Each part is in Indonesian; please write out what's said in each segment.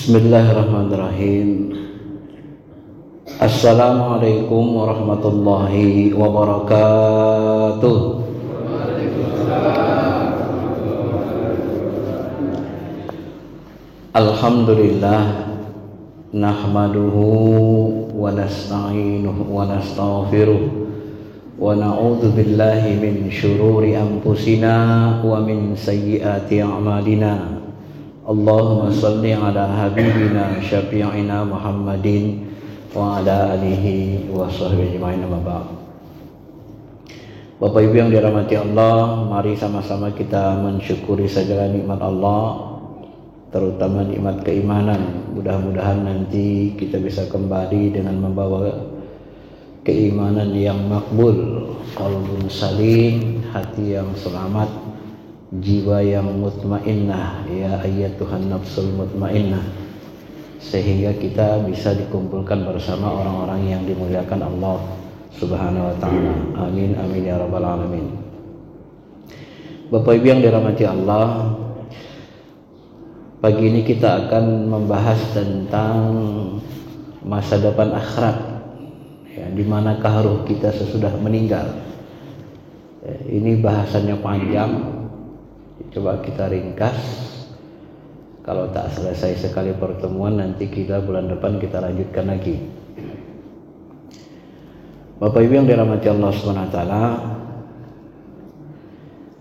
Bismillahirrahmanirrahim. Assalamualaikum warahmatullahi wabarakatuh. Alhamdulillah, nahmaduhu wa nasta'inuhu wa nastaghfiruh wa na'udzu billahi min syururi anfusina wa min sayyiati a'malina. Allahumma salli ala habibina syafi'ina Muhammadin wa ala alihi wa sahbihi ajma'in, amma ba'd. Bapak Ibu yang dirahmati Allah, mari sama-sama kita mensyukuri segala nikmat Allah, terutama nikmat keimanan. Mudah-mudahan nanti kita bisa kembali dengan membawa keimanan yang makbul, qalbun salim, hati yang selamat, jiwa yang mutmainnah, ya ayyatuhan nafsul mutmainnah, sehingga kita bisa dikumpulkan bersama orang-orang yang dimuliakan Allah Subhanahu wa ta'ala. Amin amin ya rabbal alamin. Bapak Ibu yang dirahmati Allah, pagi ini kita akan membahas tentang masa depan akhirat, ya, di manakah ruh kita sesudah meninggal. Ini bahasannya panjang, coba kita ringkas. Kalau tak selesai sekali pertemuan, nanti kita bulan depan kita lanjutkan lagi. Bapak Ibu yang dirahmati Allah SWT,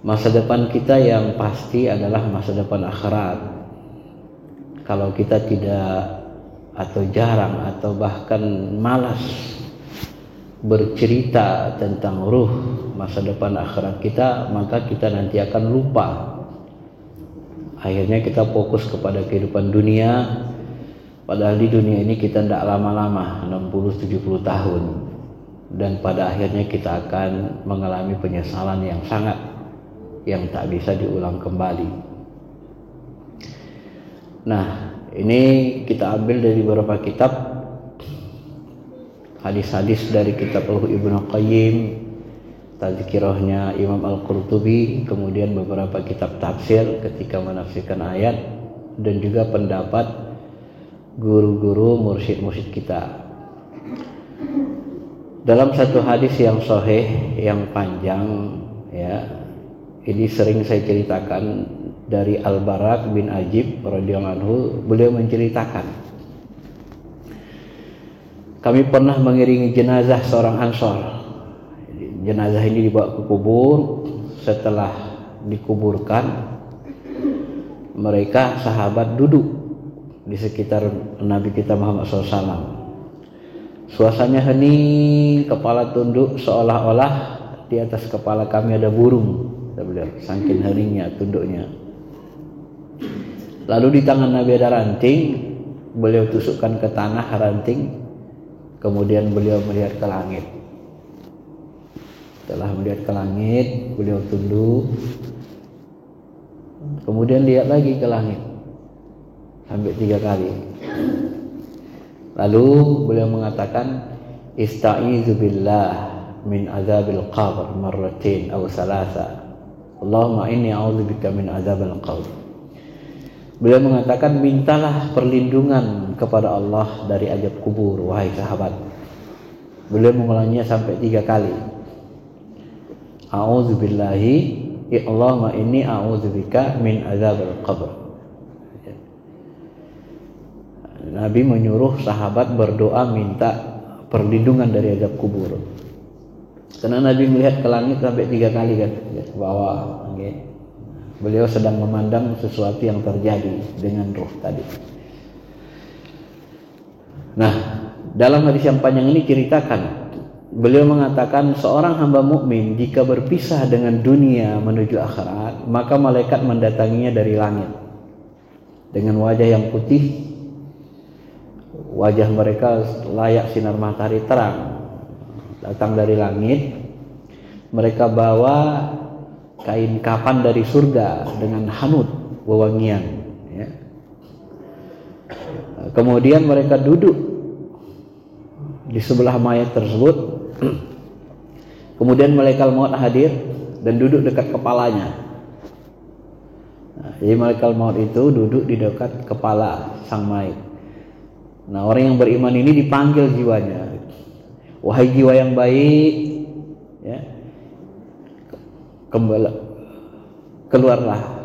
masa depan kita yang pasti adalah masa depan akhirat. Kalau kita tidak atau jarang atau bahkan malas bercerita tentang ruh masa depan akhirat kita, maka kita nanti akan lupa. Akhirnya kita fokus kepada kehidupan dunia, padahal di dunia ini kita tidak lama-lama, 60-70 tahun, dan pada akhirnya kita akan mengalami penyesalan yang tak bisa diulang kembali. Nah, ini kita ambil dari beberapa kitab, hadis-hadis dari kitab Ibnu Qayyim, Tazkirahnya Imam Al-Qurtubi, kemudian beberapa kitab tafsir ketika menafsirkan ayat, dan juga pendapat guru-guru mursyid-mursyid kita. Dalam satu hadis yang sahih, yang panjang, ya, ini sering saya ceritakan, dari Al-Barak bin Ajib radhiyallahu anhu. Beliau menceritakan, kami pernah mengiringi jenazah seorang Ansor. Jenazah ini dibawa ke kubur. Setelah dikuburkan, mereka sahabat duduk di sekitar Nabi kita Muhammad SAW. Suasananya hening, kepala tunduk, seolah-olah di atas kepala kami ada burung. Saking heningnya tunduknya. Lalu di tangan Nabi ada ranting, beliau tusukkan ke tanah ranting, kemudian beliau melihat ke langit. Setelah melihat ke langit, beliau tunduk, kemudian lihat lagi ke langit sampai 3 kali. Lalu beliau mengatakan, ista'izu billah min azabil qabr marratin aw salasa, Allahumma inni a'udzubika min azabil qabr. Beliau mengatakan, mintalah perlindungan kepada Allah dari azab kubur, wahai sahabat. Beliau mengulanginya sampai 3 kali. A'udzubillahi, ya Allahumma inni a'udzubika min azabil qabr. Nabi menyuruh sahabat berdoa minta perlindungan dari azab kubur. Karena Nabi melihat ke langit sampai 3 kali kan, ke bawah. Okay. Beliau sedang memandang sesuatu yang terjadi dengan ruh tadi. Nah, dalam hadis yang panjang ini ceritakan, beliau mengatakan seorang hamba mukmin jika berpisah dengan dunia menuju akhirat, maka malaikat mendatanginya dari langit dengan wajah yang putih. Wajah mereka layak sinar matahari terang, datang dari langit. Mereka bawa kain kafan dari surga dengan hanut wewangian, ya. Kemudian mereka duduk di sebelah mayat tersebut. Kemudian malaikat maut hadir dan duduk dekat kepalanya. Jadi malaikat maut itu duduk di dekat kepala sang mayit. Nah, orang yang beriman ini dipanggil jiwanya. Wahai jiwa yang baik, ya,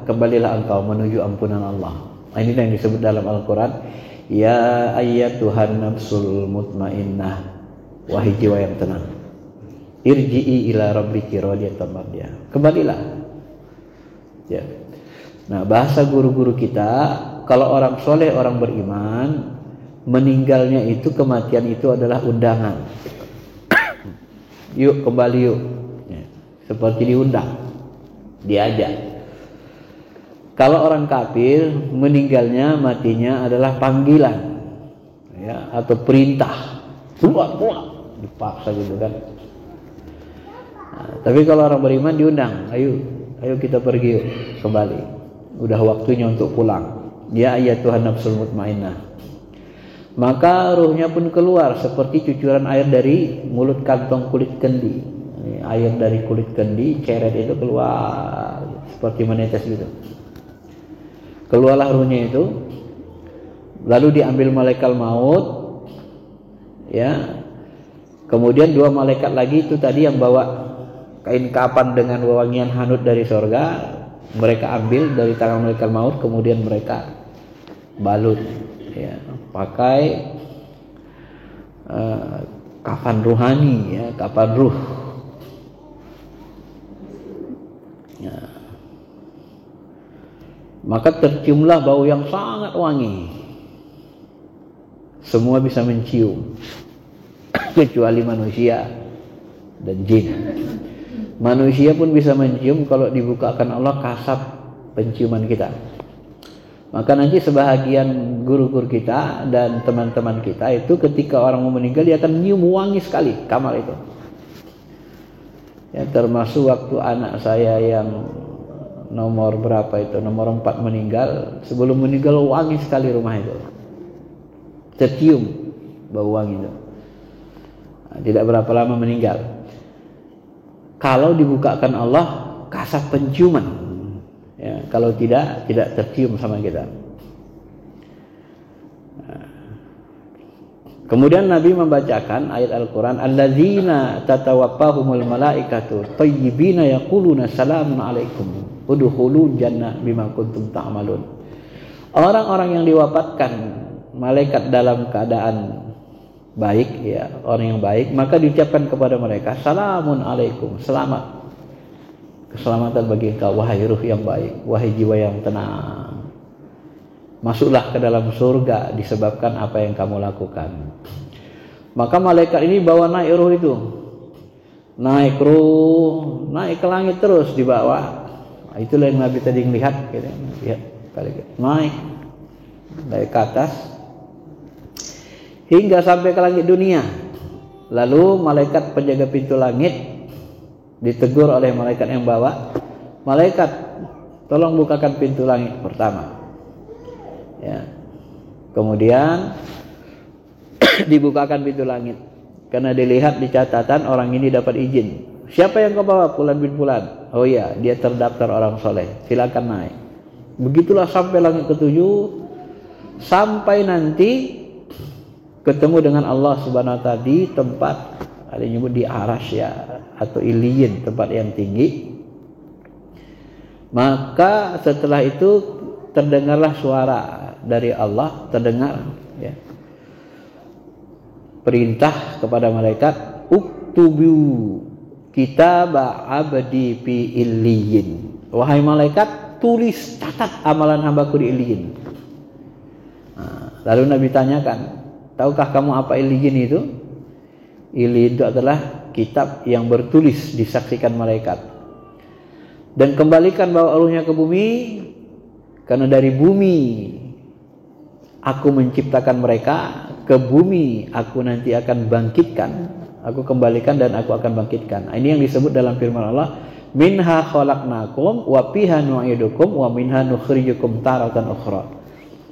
kembalilah engkau menuju ampunan Allah. Nah, ini yang disebut dalam Al-Quran, ya ayyatuhan nafsul mutmainnah, wahai jiwa yang tenang, irji'i ila rabbiki radiyatan mardiyah, kembalilah. Ya. Nah, bahasa guru-guru kita, kalau orang soleh, orang beriman, meninggalnya itu, kematian itu adalah undangan. Yuk kembali yuk, ya, seperti diundang, diajak. Kalau orang kafir, meninggalnya, matinya adalah panggilan, ya, atau perintah, pulang, dipaksa gitu kan. Nah, tapi kalau orang beriman diundang, ayo kita pergi yuk, kembali. Udah waktunya untuk pulang. Ya ayyatuhan nafsul mutmainnah. Maka ruhnya pun keluar seperti cucuran air dari mulut kantong kulit kendi. Ini air dari kulit kendi, ceret itu keluar seperti menetes gitu. Keluarlah ruhnya itu. Lalu diambil malaikat maut. Ya. Kemudian 2 malaikat lagi itu tadi yang bawa kain kapan dengan wewangian hanut dari surga, mereka ambil dari tangan malaikat maut, kemudian mereka balut, ya, pakai kafan ruhani, ya, kafan ruh. Ya. Maka terciumlah bau yang sangat wangi. Semua bisa mencium, kecuali manusia dan jin. Manusia pun bisa mencium kalau dibukakan Allah kasab penciuman kita. Maka nanti sebahagian guru-guru kita dan teman-teman kita itu ketika orang mau meninggal, dia akan nyium wangi sekali kamar itu. Ya, termasuk waktu anak saya yang nomor berapa itu, nomor 4 meninggal, sebelum meninggal wangi sekali rumah itu. Tercium bau wangi itu. Nah, tidak berapa lama meninggal. Kalau dibukakan Allah kasat penciuman, ya, kalau tidak tercium sama kita. Kemudian Nabi membacakan ayat Al-Quran, alladzina tatawaffahumul malaikatu thayyibina yaquluna salamun alaikum udkhulul jannah bima kuntum ta'malun. Orang-orang yang diwafatkan malaikat dalam keadaan baik, ya, orang yang baik, maka diucapkan kepada mereka, salamun alaikum, selamat, keselamatan bagi engkau wahai ruh yang baik, wahai jiwa yang tenang, masuklah ke dalam surga disebabkan apa yang kamu lakukan. Maka malaikat ini bawa naik ruh itu, naik ke langit terus dibawa. Nah, itulah yang Nabi tadi melihat, gitu, lihat naik dari ke atas hingga sampai ke langit dunia. Lalu malaikat penjaga pintu langit ditegur oleh malaikat yang bawa, malaikat tolong bukakan pintu langit pertama, ya. Kemudian dibukakan pintu langit karena dilihat di catatan orang ini dapat izin. Siapa yang kau bawa? Fulan bin Fulan. Oh iya, dia terdaftar orang soleh, silakan naik. Begitulah sampai langit ke-7, sampai nanti ketemu dengan Allah Subhanahu wa ta'ala di tempat, ada yang nyebut di Arasy, ya, atau Iliyin, tempat yang tinggi. Maka setelah itu terdengarlah suara dari Allah, terdengar, ya, perintah kepada malaikat, uktubu kitaba abdi fi Iliyin. Wahai malaikat, tulis, catat amalan hambaku di Iliyin. Nah, lalu Nabi tanyakan, tahukah kamu apa Iliyin itu? Iliyin itu adalah kitab yang bertulis, disaksikan malaikat. Dan kembalikan bawa ruhnya ke bumi, karena dari bumi aku menciptakan mereka, ke bumi aku nanti akan bangkitkan, aku kembalikan dan aku akan bangkitkan. Ini yang disebut dalam firman Allah, minha khalaqnakum wa fiha nu'idukum wa minha nukhrijukum taratan ukhra.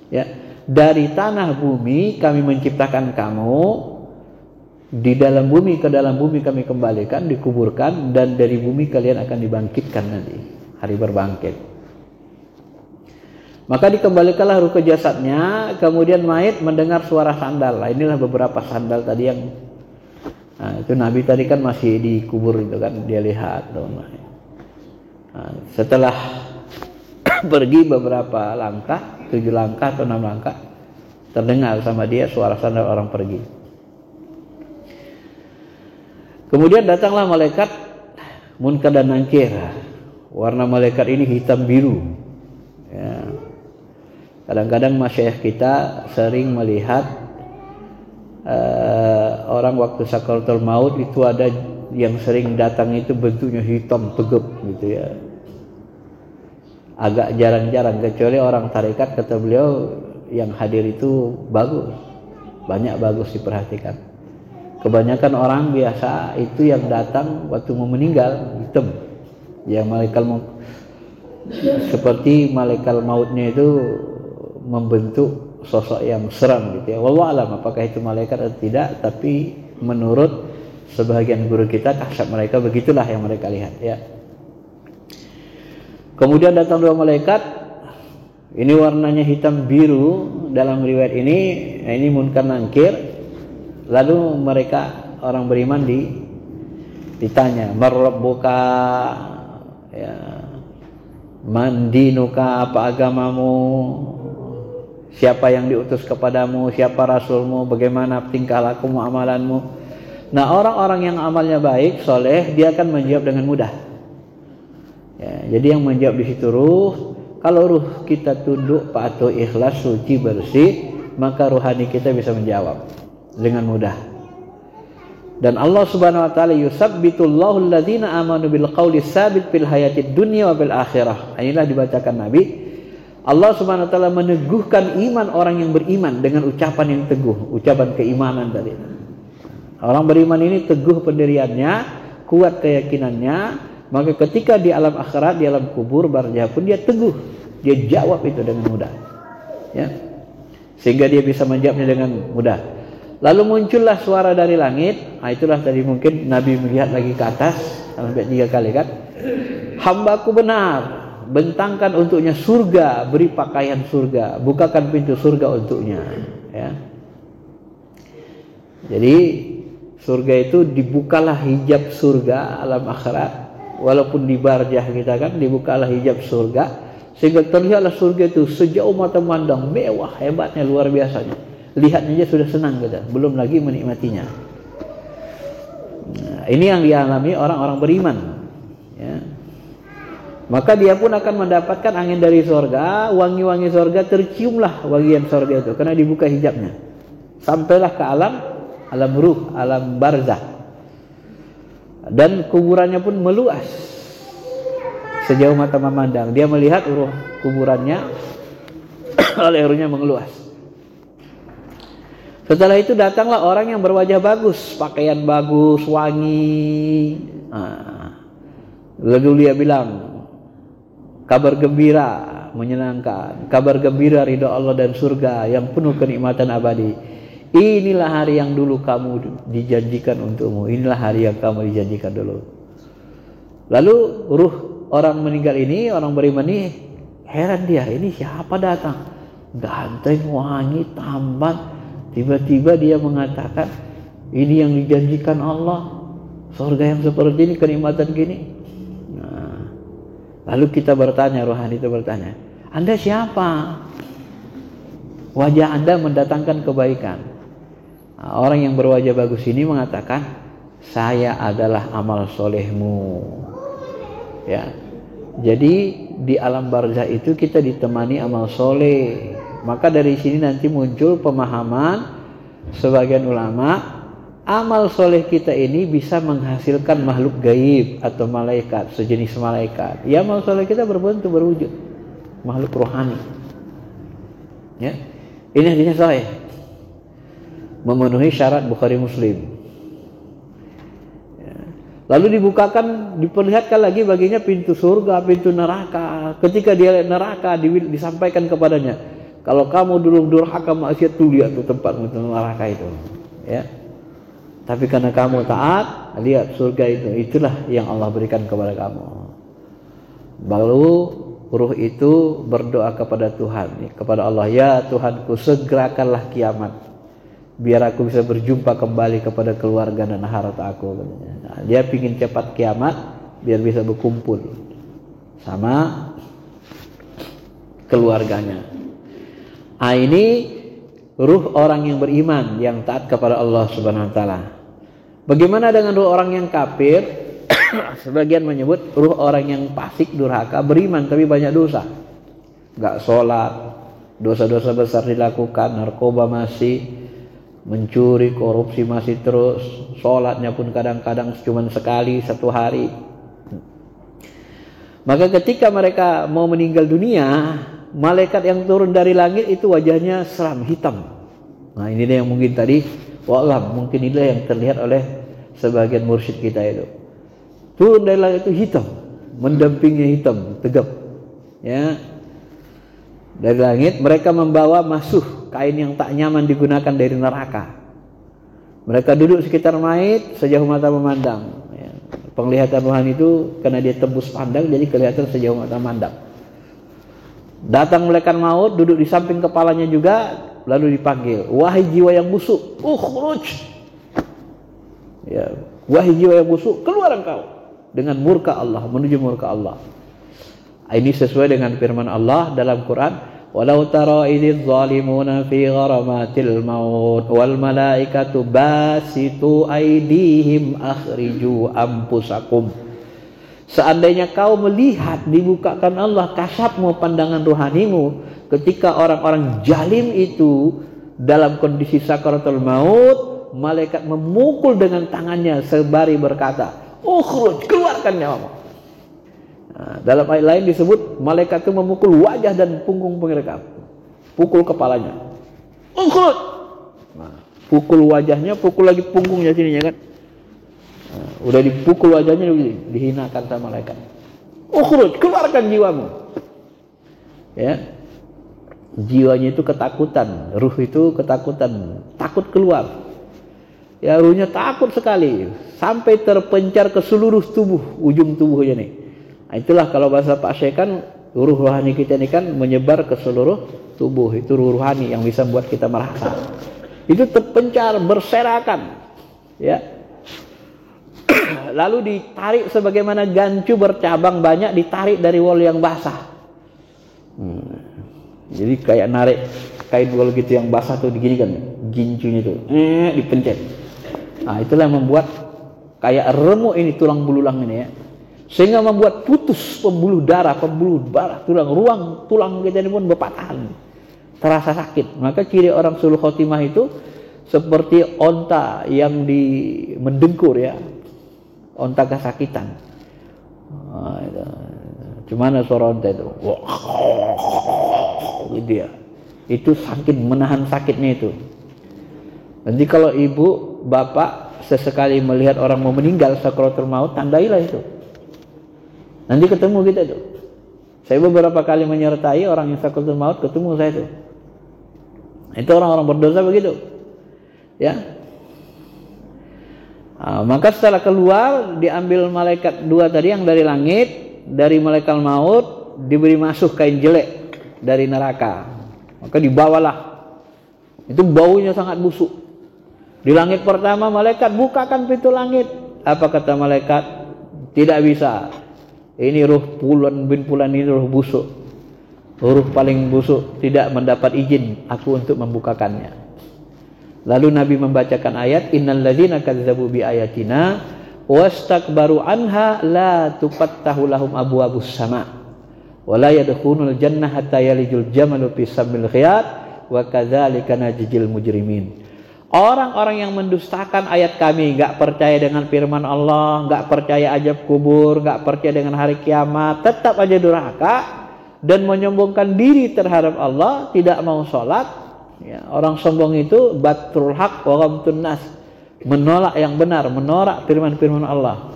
Ya, dari tanah bumi kami menciptakan kamu, di dalam bumi, ke dalam bumi kami kembalikan, dikuburkan, dan dari bumi kalian akan dibangkitkan nanti hari berbangkit. Maka dikembalikanlah ruh ke jasadnya, kemudian mayit mendengar suara sandal. Nah, inilah beberapa sandal tadi yang itu Nabi tadi kan masih dikubur itu kan, dia lihat. Setelah pergi beberapa langkah, 7 langkah atau 6 langkah, terdengar sama dia suara sandal orang pergi. Kemudian datanglah malaikat Munkar dan Nakir. Warna malaikat ini hitam biru. Ya. Kadang-kadang masyayikh kita sering melihat orang waktu sakaratul maut itu ada yang sering datang itu bentuknya hitam tegap gitu ya. Agak jarang-jarang, kecuali orang tarekat, kata beliau yang hadir itu bagus, banyak bagus diperhatikan. Kebanyakan orang biasa itu yang datang waktu mau meninggal hitam, yang malaikat maut, seperti malaikat mautnya itu membentuk sosok yang seram gitu ya. Wallahu alam apakah itu malaikat atau tidak, tapi menurut sebagian guru kita kasat mereka begitulah yang mereka lihat ya. Kemudian datang 2 malaikat, ini warnanya hitam biru dalam riwayat ini. Nah, ini Munkar Nakir. Lalu mereka orang beriman ditanya, "Marrabbuka?" Ya. "Man dinuka?" Apa agamamu? Siapa yang diutus kepadamu? Siapa rasulmu? Bagaimana tingkah lakumu, amalanmu? Nah, orang-orang yang amalnya baik, soleh, dia akan menjawab dengan mudah. Ya, jadi yang menjawab di situ ruh. Kalau ruh kita tunduk, patuh, ikhlas, suci, bersih, maka ruhani kita bisa menjawab dengan mudah. Dan Allah Subhanahu wa taala yusabbitullahu alladzina amanu bil qauli tsabit fil hayatid dunya wa bil akhirah. Inilah dibacakan Nabi. Allah Subhanahu wa taala meneguhkan iman orang yang beriman dengan ucapan yang teguh, ucapan keimanan tadi. Orang beriman ini teguh pendiriannya, kuat keyakinannya, maka ketika di alam akhirat, di alam kubur, barzah pun dia teguh, dia jawab itu dengan mudah. Ya. Sehingga dia bisa menjawabnya dengan mudah. Lalu muncullah suara dari langit. Nah, itulah tadi mungkin Nabi melihat lagi ke atas sampai 3 kali kan. "Hambaku benar, bentangkan untuknya surga, beri pakaian surga, bukakan pintu surga untuknya." Ya. Jadi surga itu dibukalah hijab surga alam akhirat, walaupun di barzah kita kan dibukalah hijab surga, sehingga terlihatlah surga itu sejauh mata memandang, mewah, hebatnya, luar biasanya. Lihatnya aja sudah senang kita, belum lagi menikmatinya. Nah, ini yang dialami orang-orang beriman. Ya. Maka dia pun akan mendapatkan angin dari surga, wangi-wangi surga, terciumlah wangian surga itu karena dibuka hijabnya. Sampailah ke alam ruh, alam barzah. Dan kuburannya pun meluas sejauh mata memandang. Dia melihat ruh kuburannya, lehernya mengeluas. Setelah itu datanglah orang yang berwajah bagus, pakaian bagus, wangi. Lalu dia bilang, kabar gembira, menyenangkan, kabar gembira ridha Allah dan surga yang penuh kenikmatan abadi. Inilah hari yang dulu kamu dijanjikan untukmu. Inilah hari yang kamu dijanjikan dulu. Lalu ruh orang meninggal ini, orang beriman ini, heran dia, ini siapa datang? Ganteng, wangi, tampan. Tiba-tiba dia mengatakan, ini yang dijanjikan Allah, surga yang seperti ini, kenikmatan gini. Nah, lalu kita bertanya, rohani itu bertanya, Anda siapa? Wajah Anda mendatangkan kebaikan. Nah, orang yang berwajah bagus ini mengatakan, saya adalah amal solehmu. Ya, jadi di alam barzah itu kita ditemani amal soleh. Maka dari sini nanti muncul pemahaman sebagian ulama, amal soleh kita ini bisa menghasilkan makhluk gaib atau malaikat, sejenis malaikat. Ya, amal soleh kita berbentuk, berwujud makhluk rohani. Ya, ini hadisnya sahih, memenuhi syarat Bukhari Muslim. Ya. Lalu dibukakan, diperlihatkan lagi baginya pintu surga, pintu neraka. Ketika dia lihat neraka, disampaikan kepadanya, kalau kamu dulu durhaka maksiat tuh, lihat tuh tempat neraka itu, ya. Tapi karena kamu taat, lihat surga itu, itulah yang Allah berikan kepada kamu. Lalu ruh itu berdoa kepada Tuhan, kepada Allah, ya Tuhanku segerakanlah kiamat biar aku bisa berjumpa kembali kepada keluarga dan harta aku. Nah, dia pingin cepat kiamat biar bisa berkumpul sama keluarganya. Nah, ini ruh orang yang beriman yang taat kepada Allah Subhanahu wa taala. Bagaimana dengan ruh orang yang kafir? Sebagian menyebut ruh orang yang fasik, durhaka, beriman tapi banyak dosa, nggak sholat, dosa-dosa besar dilakukan, narkoba masih, mencuri, korupsi masih terus, sholatnya pun kadang-kadang cuma sekali satu hari. Maka ketika mereka mau meninggal dunia, malaikat yang turun dari langit itu wajahnya seram, hitam. Nah ini yang mungkin tadi wa'lam, mungkin inilah yang terlihat oleh sebagian mursyid kita itu. Turun dari langit itu hitam, mendampingnya hitam, tegap. Ya, dari langit mereka membawa masuh, kain yang tak nyaman digunakan dari neraka. Mereka duduk sekitar mayit sejauh mata memandang. Ya, penglihatan Tuhan itu karena dia tembus pandang, jadi kelihatan sejauh mata memandang. Datang malaikat maut, duduk di samping kepalanya juga, lalu dipanggil, wahai jiwa yang busuk, ukhruj. Ya, wahai jiwa yang busuk, keluar engkau. Dengan murka Allah, menuju murka Allah. Ini sesuai dengan firman Allah dalam Quran, walau tara idz zalimuna fi gharamatil maut wal malaikatu basitu aydihim akhriju anfusakum. Seandainya kau melihat dibukakan Allah kasapmu, pandangan rohanimu, ketika orang-orang zalim itu dalam kondisi sakaratul maut, malaikat memukul dengan tangannya sebari berkata, ukhruj, keluarkan nyawamu. Nah, dalam ayat lain disebut malaikat itu memukul wajah dan punggung mereka, pukul kepalanya, ukhruj. Nah, pukul wajahnya, pukul lagi punggungnya sininya kan. Nah, udah dipukul wajahnya, dihinakan sama malaikat. Ukhruj, keluarkan jiwamu. Ya, jiwanya itu ketakutan, ruh itu ketakutan, takut keluar. Ya, ruhnya takut sekali sampai terpencar ke seluruh tubuh, ujung tubuhnya nih. Nah, itulah kalau bahasa Pak Syekh kan, ruh rohani kita ini kan menyebar ke seluruh tubuh. Itu ruh rohani yang bisa membuat kita merasa. Itu terpencar, berserakan. Ya. Lalu ditarik sebagaimana gancu bercabang banyak, ditarik dari wol yang basah. Jadi kayak narik kain wol gitu yang basah tuh digini kan, gincunya tuh, dipencet. Nah, itulah yang membuat kayak remuk ini tulang belulang ini ya, sehingga membuat putus pembuluh darah, tulang, ruang tulang kita ini pun berpatahan, terasa sakit. Maka ciri orang sulul khotimah itu seperti onta yang mendengkur ya, onta kesakitan. Nah, itu. Cuman suara onta itu, gitu ya. Itu sakit, menahan sakitnya itu. Nanti kalau ibu, bapak sesekali melihat orang mau meninggal sakaratul maut, tandailah itu. Nanti ketemu kita itu. Saya beberapa kali menyertai orang yang sakaratul maut, ketemu saya itu. Itu orang-orang berdosa begitu. Ya. Nah, maka setelah keluar diambil malaikat dua tadi yang dari langit, dari malaikat maut, diberi masuh kain jelek dari neraka. Maka dibawalah. Itu baunya sangat busuk. Di langit pertama malaikat bukakan pintu langit. Apa kata malaikat? Tidak bisa. Ini ruh Fulan bin Fulan, ini ruh busuk. Ruh paling busuk, tidak mendapat izin aku untuk membukakannya. Lalu Nabi membacakan ayat, innal ladzina kadzdzabu bi ayatina wastakbaru anha la tufattahu lahum abwabus sama wa la yadkhulul jannah hatta yalijul jamalu fi samil khiyat wa kadzalika najzil mujrimin. Orang-orang yang mendustakan ayat kami, enggak percaya dengan firman Allah, enggak percaya azab kubur, enggak percaya dengan hari kiamat, tetap aja durhaka dan menyombongkan diri terhadap Allah, tidak mau sholat. Ya, orang sombong itu batrul haq wa ghamtun nas, menolak yang benar, menolak firman-firman Allah,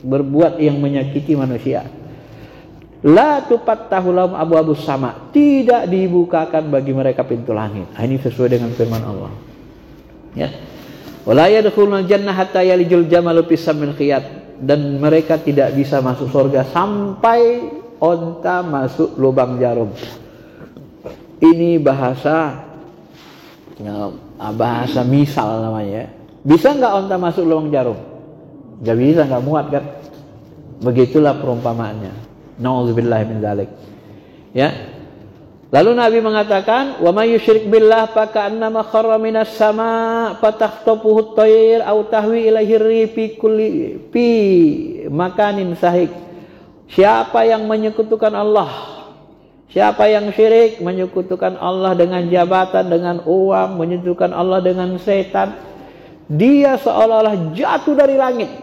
berbuat yang menyakiti manusia. La tufattahu lahum abwabus sama, tidak dibukakan bagi mereka pintu langit. Ini sesuai dengan firman Allah. Ya. Wala yadkhulul jannah hatta yalijul jamalu fis samil khiyat, dan mereka tidak bisa masuk surga sampai onta masuk lubang jarum. Ini bahasa misal namanya. Bisa nggak onta masuk lubang jarum? Nggak bisa, nggak muat kan? Begitulah perumpamaannya. Nauzubillahi min dzalik. Ya. Lalu Nabi mengatakan, "Wa may yusyrik billah fa ka'annama kharra minas sama' fatakhtafuhu at-tayr aw tahwi ilaihi ar-rih fi makanin sahik." Siapa yang menyekutukan Allah, siapa yang syirik menyekutukan Allah dengan jabatan, dengan uang, menyekutukan Allah dengan setan, dia seolah-olah jatuh dari langit,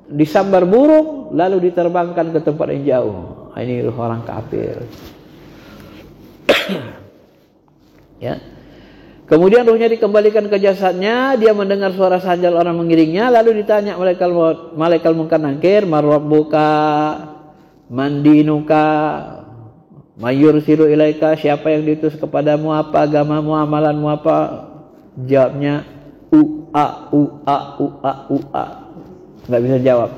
disambar burung lalu diterbangkan ke tempat yang jauh. Ini orang kafir. Ya. Kemudian ruhnya dikembalikan ke jasadnya, dia mendengar suara sanjal orang mengiringnya, lalu ditanya malaikat munkar nakir, marabbuka, mandinuka, mayursilu ilaika, siapa yang diutus kepadamu, apa agamamu, amalanmu apa? Jawabnya ua. Nggak bisa jawab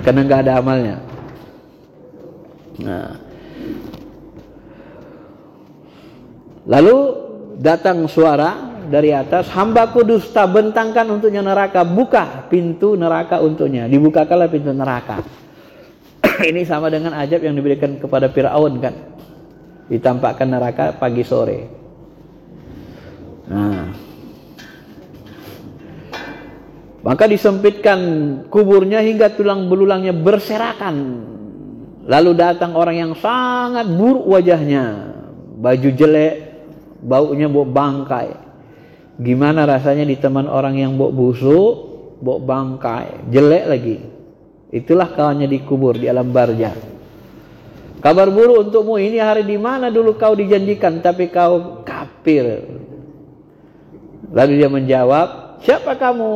karena nggak ada amalnya. Nah, lalu datang suara dari atas, hambaku dusta, bentangkan untuknya neraka, buka pintu neraka untuknya. Dibukakanlah pintu neraka. Ini sama dengan azab yang diberikan kepada Fir'aun kan, ditampakkan neraka pagi sore. Nah, maka disempitkan kuburnya hingga tulang belulangnya berserakan. Lalu datang orang yang sangat buruk wajahnya, baju jelek, baunya bau bangkai. Gimana rasanya diteman orang yang bau busuk, bau bangkai, jelek lagi. Itulah kawannya dikubur di alam barzah. Kabar buruk untukmu, ini hari di mana dulu kau dijanjikan tapi kau kafir. Lalu dia menjawab, siapa kamu?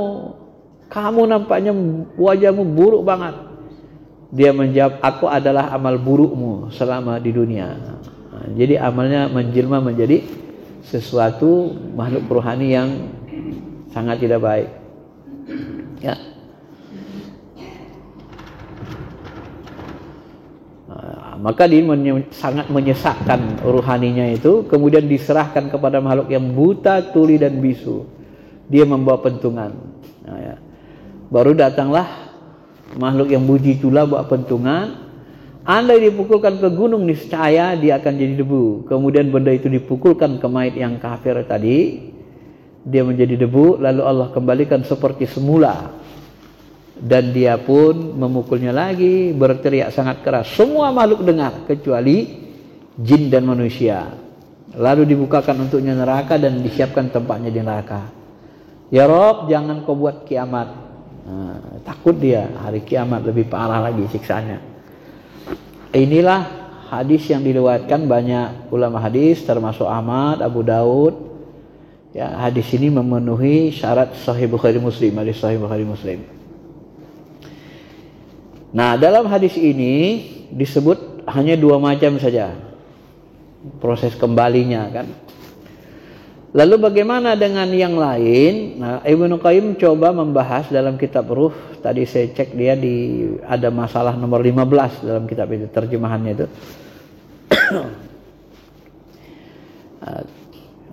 Kamu nampaknya wajahmu buruk banget. Dia menjawab, aku adalah amal burukmu selama di dunia. Nah, jadi amalnya menjelma menjadi sesuatu makhluk rohani yang sangat tidak baik. Ya. Maka dia sangat menyesakkan rohaninya itu, kemudian diserahkan kepada makhluk yang buta, tuli dan bisu. Dia membawa pentungan. Nah, ya. Baru datanglah makhluk yang buji tula bawa pentungan. Andai dipukulkan ke gunung niscaya dia akan jadi debu. Kemudian benda itu dipukulkan ke mayit yang kafir tadi, dia menjadi debu. Lalu Allah kembalikan seperti semula. Dan dia pun memukulnya lagi, berteriak sangat keras. Semua makhluk dengar kecuali jin dan manusia. Lalu dibukakan untuknya neraka dan disiapkan tempatnya di neraka. Ya Rob, jangan kau buat kiamat. Nah, takut dia hari kiamat lebih parah lagi siksanya. Inilah hadis yang diriwayatkan banyak ulama hadis termasuk Ahmad, Abu Daud. Ya, hadis ini memenuhi syarat Sahih Bukhari Muslim, hadis Sahih Bukhari Muslim. Nah, dalam hadis ini disebut hanya 2 macam saja proses kembalinya kan. Lalu bagaimana dengan yang lain? Nah, Ibnu Qayyim coba membahas dalam kitab Ruh. Tadi saya cek dia ada masalah nomor 15 dalam kitab itu, terjemahannya itu.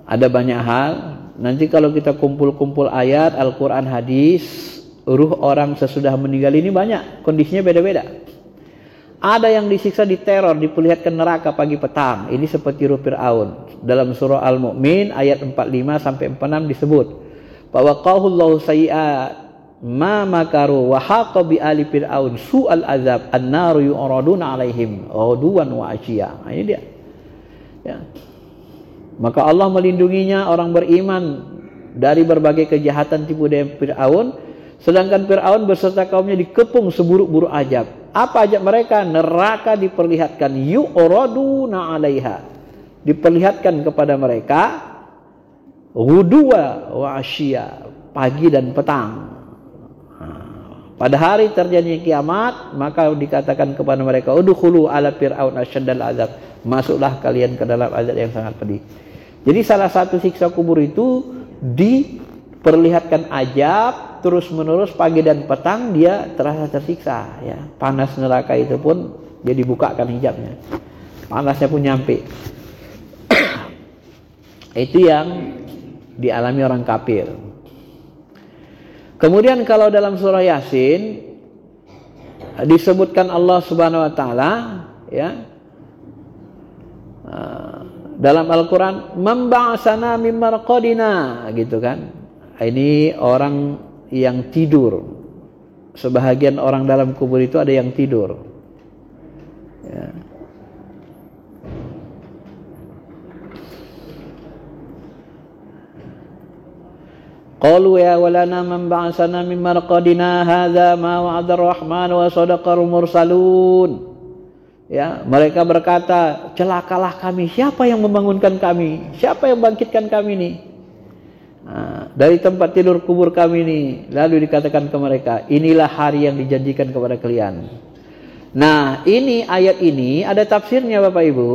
Ada banyak hal. Nanti kalau kita kumpul-kumpul ayat, Al-Quran, hadis, ruh orang sesudah meninggal ini banyak, kondisinya beda-beda. Ada yang disiksa, diteror, diperlihatkan neraka pagi petang. Ini seperti ruh Fir'aun. Dalam surah Al-Mu'min ayat 45 sampai 46 disebut, "Fawaqahullahu sayyi'at ma makaru wa haqa bi ali fir'aun su'al azab an-naru yu'raduna 'alaihim ghuduwan wa 'ashiyya." Ini dia. Ya. Maka Allah melindunginya orang beriman dari berbagai kejahatan tipu daya Fir'aun, sedangkan Fir'aun beserta kaumnya dikepung seburuk-buruk azab. Apa azab mereka? Neraka diperlihatkan, yu'raduna 'alaiha. Diperlihatkan kepada mereka ghuduwa wa 'ashiyya, pagi dan petang. Pada hari terjadinya kiamat, maka dikatakan kepada mereka, udkhulu ala fir'aun asyaddal azab. Masuklah kalian ke dalam azab yang sangat pedih. Jadi salah satu siksa kubur itu diperlihatkan azab terus menerus pagi dan petang, dia terasa tersiksa ya. Panas neraka itu pun dia dibukakan hijabnya, panasnya pun nyampe. Itu yang dialami orang kafir. Kemudian kalau dalam surah Yasin disebutkan Allah Subhanahu wa taala, ya, dalam Al-Qur'an, "Memba'asana mim marqadina", gitu kan. Ini orang yang tidur. Sebahagian orang dalam kubur itu ada yang tidur. Ya. Qalu ya walana man ba'asana min marqadina hadza ma wa'ada ar-rahman wa sadaqal mursalun. Ya, mereka berkata, celakalah kami, siapa yang membangunkan kami? Siapa yang bangkitkan kami ini? Dari tempat tidur kubur kami ini. Lalu dikatakan ke mereka, inilah hari yang dijanjikan kepada kalian. Nah, ini ayat ini ada tafsirnya Bapak Ibu.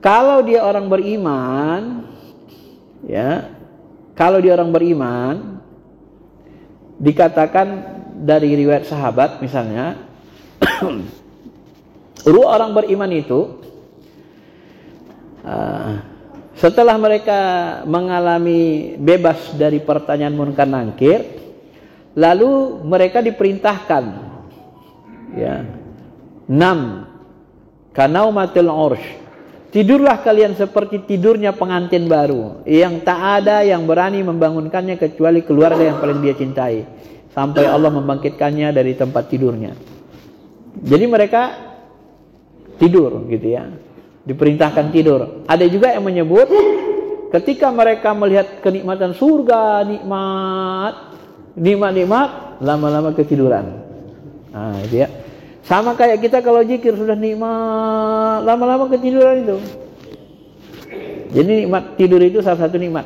Kalau dia orang beriman, ya, kalau dia orang beriman, dikatakan dari riwayat sahabat misalnya, ruh orang beriman itu setelah mereka mengalami bebas dari pertanyaan munkar nangkir, lalu mereka diperintahkan, ya, 6 kanaumatil ursh, tidurlah kalian seperti tidurnya pengantin baru yang tak ada yang berani membangunkannya kecuali keluarga yang paling dia cintai, sampai Allah membangkitkannya dari tempat tidurnya. Jadi mereka tidur gitu ya, diperintahkan tidur. Ada juga yang menyebut ketika mereka melihat kenikmatan surga, nikmat, lama-lama ketiduran. Nah, itu ya. Sama kayak kita kalau zikir sudah nikmat, lama-lama ketiduran itu. Jadi nikmat tidur itu salah satu nikmat.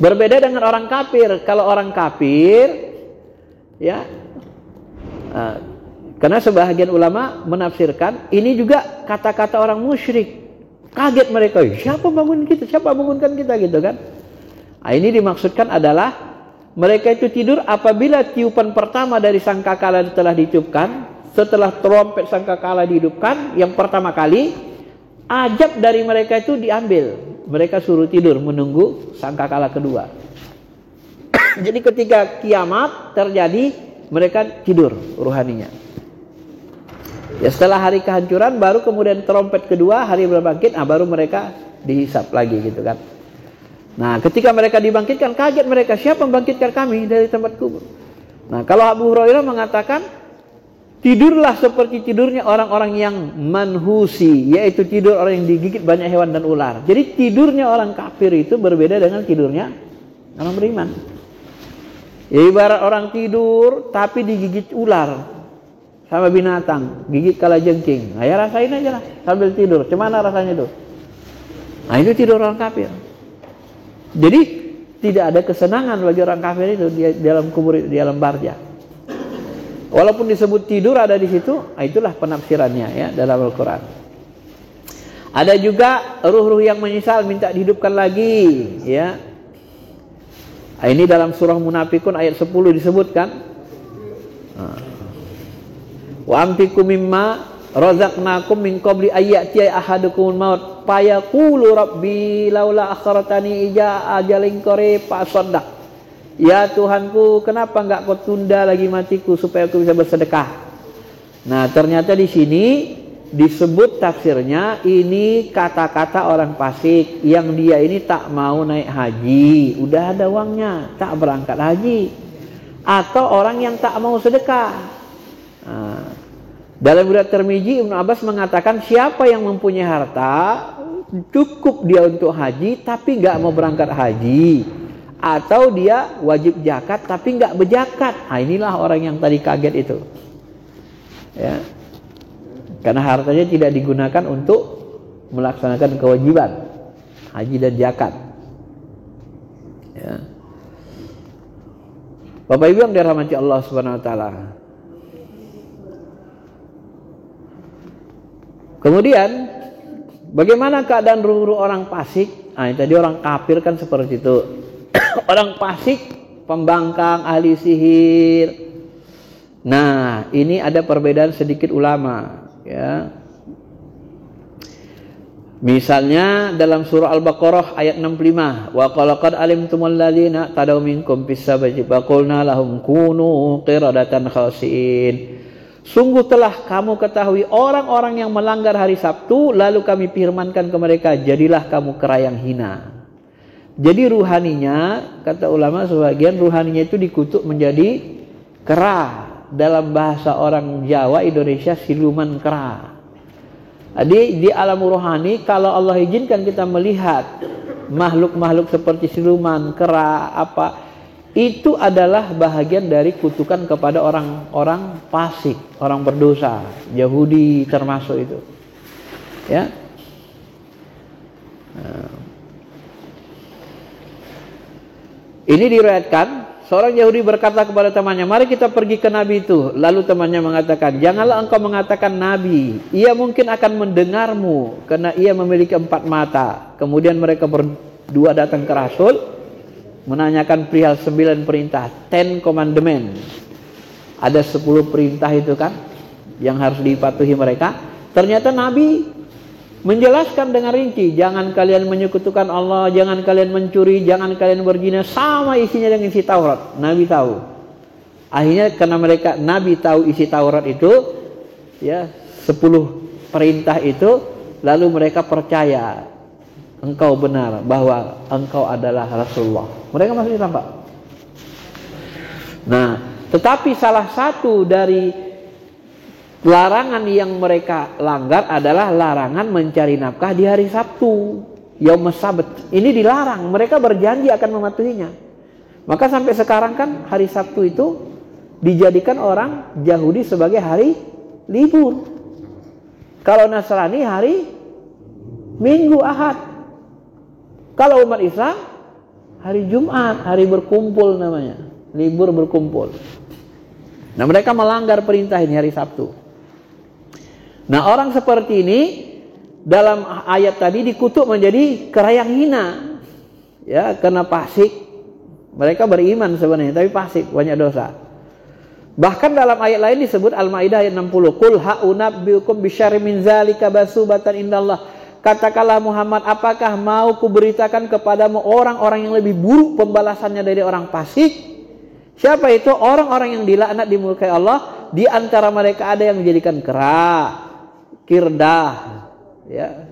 Berbeda dengan orang kafir. Kalau orang kafir, ya, karena sebahagian ulama menafsirkan ini juga kata-kata orang musyrik. Kaget mereka, siapa bangun kita? Siapa bangunkan kita gitu kan? Nah, ini dimaksudkan adalah mereka itu tidur apabila tiupan pertama dari sangkakala telah ditiupkan, setelah trompet sangkakala dihidupkan yang pertama kali, ajab dari mereka itu diambil. Mereka suruh tidur menunggu sangkakala kedua. Jadi ketika kiamat terjadi, mereka tidur ruhaninya. Ya, setelah hari kehancuran baru kemudian trompet kedua, hari berbangkit, baru mereka dihisap lagi gitu kan. Nah, ketika mereka dibangkitkan, kaget mereka, siapa membangkitkan kami dari tempat kubur? Nah, kalau Abu Hurairah mengatakan, tidurlah seperti tidurnya orang-orang yang manhusi, yaitu tidur orang yang digigit banyak hewan dan ular. Jadi tidurnya orang kafir itu berbeda dengan tidurnya orang beriman. Ya, ibarat orang tidur tapi digigit ular sama binatang, gigit kalajengking. Nah, ya rasain aja lah sambil tidur. Gimana rasanya itu? Nah, itu tidur orang kafir. Jadi tidak ada kesenangan bagi orang kafir itu di dalam kubur, di dalam barzah. Walaupun disebut tidur ada di situ, itulah penafsirannya ya dalam Al-Qur'an. Ada juga ruh-ruh yang menyesal minta dihidupkan lagi, ya. Nah, ini dalam surah Munafikun ayat 10 disebutkan. Wa amtiku mimma razaqnakum min qabli ayyati ahadukumul maut fayaqulu rabbi laula akhartani ija ajalin qarib fa saddaq. Ya Tuhanku, kenapa enggak kau tunda lagi matiku supaya aku bisa bersedekah? Nah, ternyata di sini disebut tafsirnya ini kata-kata orang fasik yang dia ini tak mau naik haji, udah ada uangnya, tak berangkat haji, atau orang yang tak mau sedekah. Nah, dalam riwayat Tirmizi, Ibnu Abbas mengatakan siapa yang mempunyai harta cukup dia untuk haji tapi nggak mau berangkat haji, atau dia wajib zakat tapi nggak berzakat. Nah, inilah orang yang tadi kaget itu, ya, karena hartanya tidak digunakan untuk melaksanakan kewajiban haji dan zakat. Ya. Bapak Ibu yang dirahmati Allah Subhanahu Wa Taala. Kemudian bagaimana keadaan ruh-ruh orang fasik? Nah, tadi orang kafir kan seperti itu. Orang fasik, pembangkang, ahli sihir, Nah, ini ada perbedaan sedikit ulama, ya. Misalnya dalam surah Al-Baqarah ayat 65, wa qad alimtumul ladzina tadaw minkum bis-sabti faqulna lahum kunu qiradatan khasiin. Sungguh telah kamu ketahui orang-orang yang melanggar hari Sabtu, lalu kami firmankan ke mereka, jadilah kamu kera yang hina. Jadi ruhaninya, kata ulama sebagian, ruhaninya itu dikutuk menjadi kera. Dalam bahasa orang Jawa Indonesia siluman kera. Jadi di alam rohani kalau Allah izinkan kita melihat makhluk-makhluk seperti siluman, kera, apa, itu adalah bahagian dari kutukan kepada orang-orang fasik, orang berdosa, Yahudi termasuk itu. Ya. Nah. Ini diriwayatkan seorang Yahudi berkata kepada temannya, mari kita pergi ke Nabi itu. Lalu temannya mengatakan, janganlah engkau mengatakan Nabi, ia mungkin akan mendengarmu karena ia memiliki 4 mata. Kemudian mereka berdua datang ke Rasul, menanyakan perihal 9 perintah, 10 commandment. Ada 10 perintah itu kan yang harus dipatuhi mereka. Ternyata Nabi menjelaskan dengan rinci, jangan kalian menyekutukan Allah, jangan kalian mencuri, jangan kalian berzina, sama isinya dengan isi Taurat. Nabi tahu. Akhirnya karena Nabi tahu isi Taurat itu, ya 10 perintah itu, lalu mereka percaya engkau benar bahwa engkau adalah Rasulullah. Mereka masuk Islam, Pak. Nah, tetapi salah satu dari larangan yang mereka langgar adalah larangan mencari nafkah di hari Sabtu, Yaum Sabt. Ini dilarang, mereka berjanji akan mematuhinya. Maka sampai sekarang kan hari Sabtu itu dijadikan orang Yahudi sebagai hari libur. Kalau Nasrani hari Minggu Ahad. Kalau umat Islam hari Jumat, hari berkumpul namanya, libur berkumpul. Nah, mereka melanggar perintah ini hari Sabtu. Nah, orang seperti ini dalam ayat tadi dikutuk menjadi kera yang hina, ya, karena fasik. Mereka beriman sebenarnya tapi fasik, banyak dosa. Bahkan dalam ayat lain disebut Al-Maidah ayat 60, qul ha'unabbiukum bisyarri min zalika basubatan indallah. Katakanlah Muhammad, apakah mau kuberitakan kepadamu orang-orang yang lebih buruk pembalasannya dari orang fasik? Siapa itu? Orang-orang yang dilaknat dimurkai Allah. Di antara mereka ada yang menjadikan kera, kirdah, ya.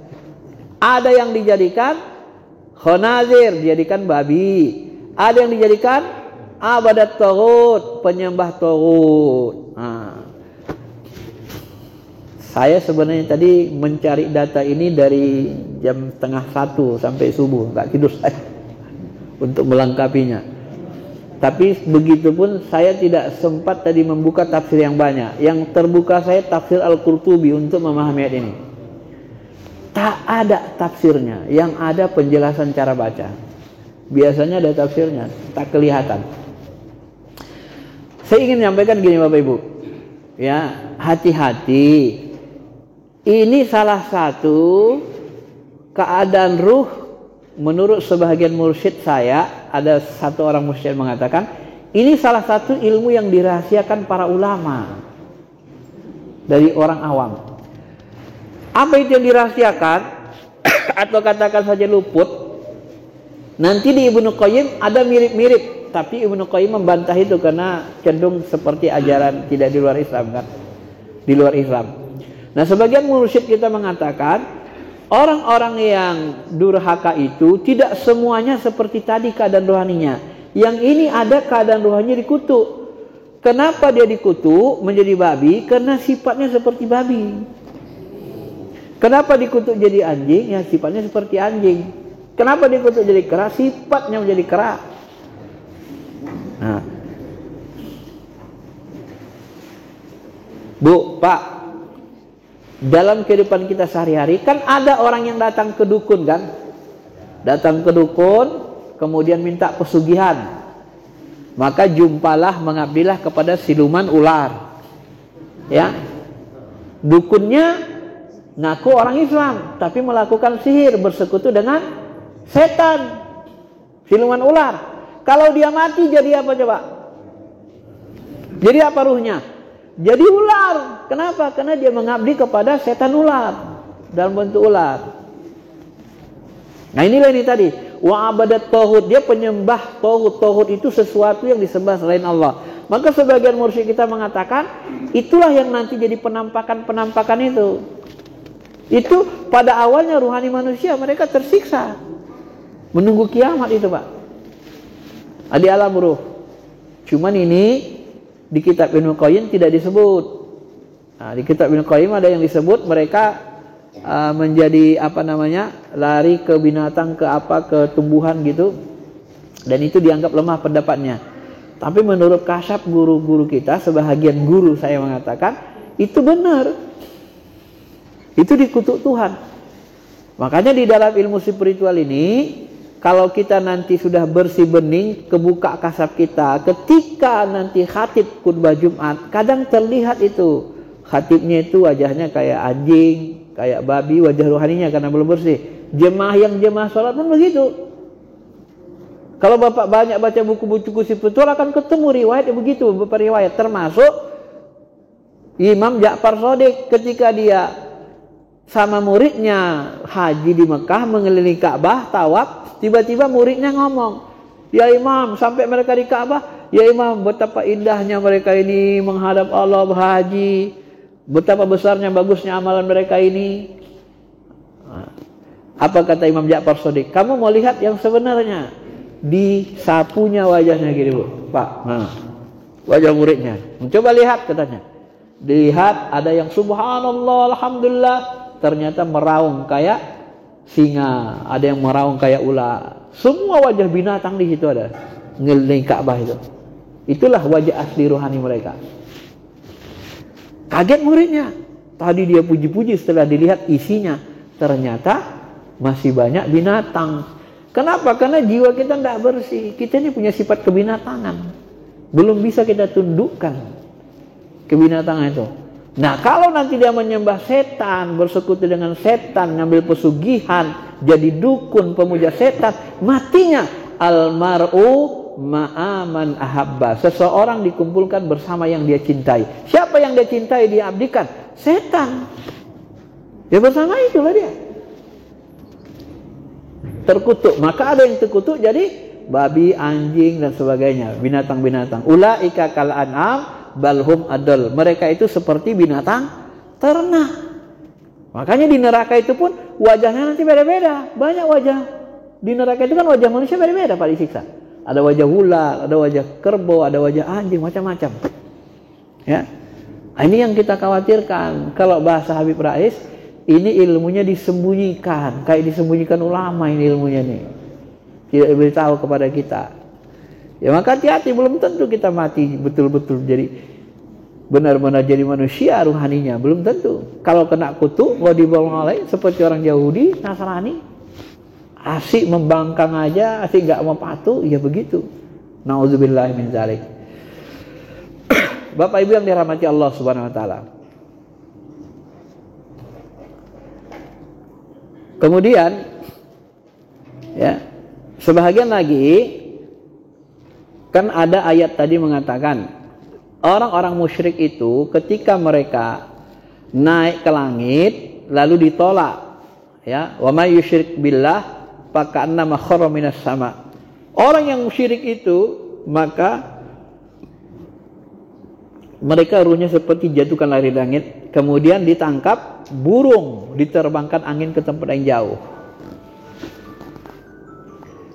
Ada yang dijadikan khonazir, dijadikan babi. Ada yang dijadikan abadat taghut, penyembah taghut. Nah, saya sebenarnya tadi mencari data ini dari jam 12:30 sampai subuh, nggak tidur saya untuk melengkapinya. Tapi begitupun saya tidak sempat tadi membuka tafsir yang banyak. Yang terbuka saya tafsir Al-Qurtubi untuk memahami ayat ini. Tak ada tafsirnya, yang ada penjelasan cara baca. Biasanya ada tafsirnya, tak kelihatan. Saya ingin menyampaikan gini Bapak Ibu. Ya, hati-hati. Ini salah satu keadaan ruh menurut sebagian mursyid saya. Ada satu orang mursyid mengatakan ini salah satu ilmu yang dirahasiakan para ulama dari orang awam. Apa itu yang dirahasiakan atau katakan saja luput? Nanti di Ibnu Qayyim ada mirip-mirip, tapi Ibnu Qayyim membantah itu karena cenderung seperti ajaran tidak di luar Islam kan, di luar Islam. Nah, sebagian mursyid kita mengatakan orang-orang yang durhaka itu tidak semuanya seperti tadi keadaan rohaninya. Yang ini ada keadaan rohaninya dikutuk. Kenapa dia dikutuk menjadi babi? Karena sifatnya seperti babi. Kenapa dikutuk jadi anjing? Ya sifatnya seperti anjing. Kenapa dikutuk jadi kera? Sifatnya menjadi kera. Nah. Bu, Pak, dalam kehidupan kita sehari-hari kan ada orang yang datang ke dukun kan, datang ke dukun kemudian minta pesugihan, maka jumpalah mengabdilah kepada siluman ular, ya. Dukunnya ngaku orang Islam tapi melakukan sihir, bersekutu dengan setan, siluman ular. Kalau dia mati jadi apa coba? Jadi apa ruhnya? jadi ular. Kenapa? Karena dia mengabdi kepada setan ular dalam bentuk ular. Nah inilah ini tadi, wa abadat tauhid, dia penyembah tauhid. Tauhid itu sesuatu yang disembah selain Allah. Maka sebagian mursyid kita mengatakan itulah yang nanti jadi penampakan itu. Itu pada awalnya ruhani manusia mereka tersiksa menunggu kiamat itu, Pak. Di alam ruh. Cuman ini di kitab Ibnu Qayyim tidak disebut. Nah, di kitab Ibnu Qayyim ada yang disebut mereka menjadi lari ke binatang, ke tumbuhan gitu, dan itu dianggap lemah pendapatnya. Tapi menurut kasyaf guru-guru kita, sebahagian guru saya mengatakan itu benar, itu dikutuk Tuhan. Makanya di dalam ilmu spiritual ini, kalau kita nanti sudah bersih bening, kebuka kasab kita, ketika nanti khatib khutbah Jumat, kadang terlihat itu khatibnya itu wajahnya kayak anjing, kayak babi, wajah rohaninya karena belum bersih. Jemaah sholat pun begitu. Kalau Bapak banyak baca buku-buku spiritual akan ketemu riwayat begitu, beberapa riwayat, termasuk Imam Ja'far Shadiq ketika dia sama muridnya haji di Mekah mengelilingi Ka'bah, tawaf, tiba-tiba muridnya ngomong, "Ya Imam," sampai mereka di Ka'bah, "Ya Imam, betapa indahnya mereka ini menghadap Allah berhaji, betapa besarnya bagusnya amalan mereka ini." Apa kata Imam Ja'far Shadiq? "Kamu mau lihat yang sebenarnya?" Disapunya wajahnya gitu, Bu. Pak, nah, wajah muridnya. Coba lihat katanya. Dilihat ada yang subhanallah, alhamdulillah, ternyata meraung kayak singa, ada yang meraung kayak ular. Semua wajah binatang di situ ada. Ngeliling Ka'bah itu. Itulah wajah asli rohani mereka. Kaget muridnya. Tadi dia puji-puji, setelah dilihat isinya, ternyata masih banyak binatang. Kenapa? Karena jiwa kita tidak bersih. Kita ini punya sifat kebinatangan. Belum bisa kita tundukkan kebinatangan itu. Nah, kalau nanti dia menyembah setan, bersekutu dengan setan, ngambil pesugihan, jadi dukun, pemuja setan, matinya almar'u ma'aman ahabba. Seseorang dikumpulkan bersama yang dia cintai. Siapa yang dia cintai, dia abdikan? Setan. Ya bersama itulah dia. Terkutuk, maka ada yang terkutuk jadi babi, anjing dan sebagainya, binatang-binatang. Ulaika kal an'am balhum adal. Mereka itu seperti binatang ternak. Makanya di neraka itu pun wajahnya nanti beda-beda. Banyak wajah. Di neraka itu kan wajah manusia beda-beda Pak disiksa. Ada wajah ular, ada wajah kerbau, ada wajah anjing, macam-macam. Ya. Ini yang kita khawatirkan. Kalau bahasa Habib Rais, ini ilmunya disembunyikan, kayak disembunyikan ulama ini ilmunya nih. Tidak diberitahu kepada kita. Ya maka hati-hati, belum tentu kita mati betul-betul jadi benar-benar jadi manusia ruhaninya, belum tentu. Kalau kena kutuk, ghadibullah alaih, seperti orang Yahudi, Nasrani, asik membangkang aja, asik nggak mau patuh, ya begitu. Nauzubillah min dzalik. Bapak Ibu yang dirahmati Allah Subhanahu wa taala. Kemudian ya, sebahagian lagi kan ada ayat tadi mengatakan orang-orang musyrik itu ketika mereka naik ke langit lalu ditolak, ya, wa may yusyrik billah faka'annama kharra minas sama. Orang yang musyrik itu maka mereka ruhnya seperti jatuhkan dari langit, kemudian ditangkap burung, diterbangkan angin ke tempat yang jauh.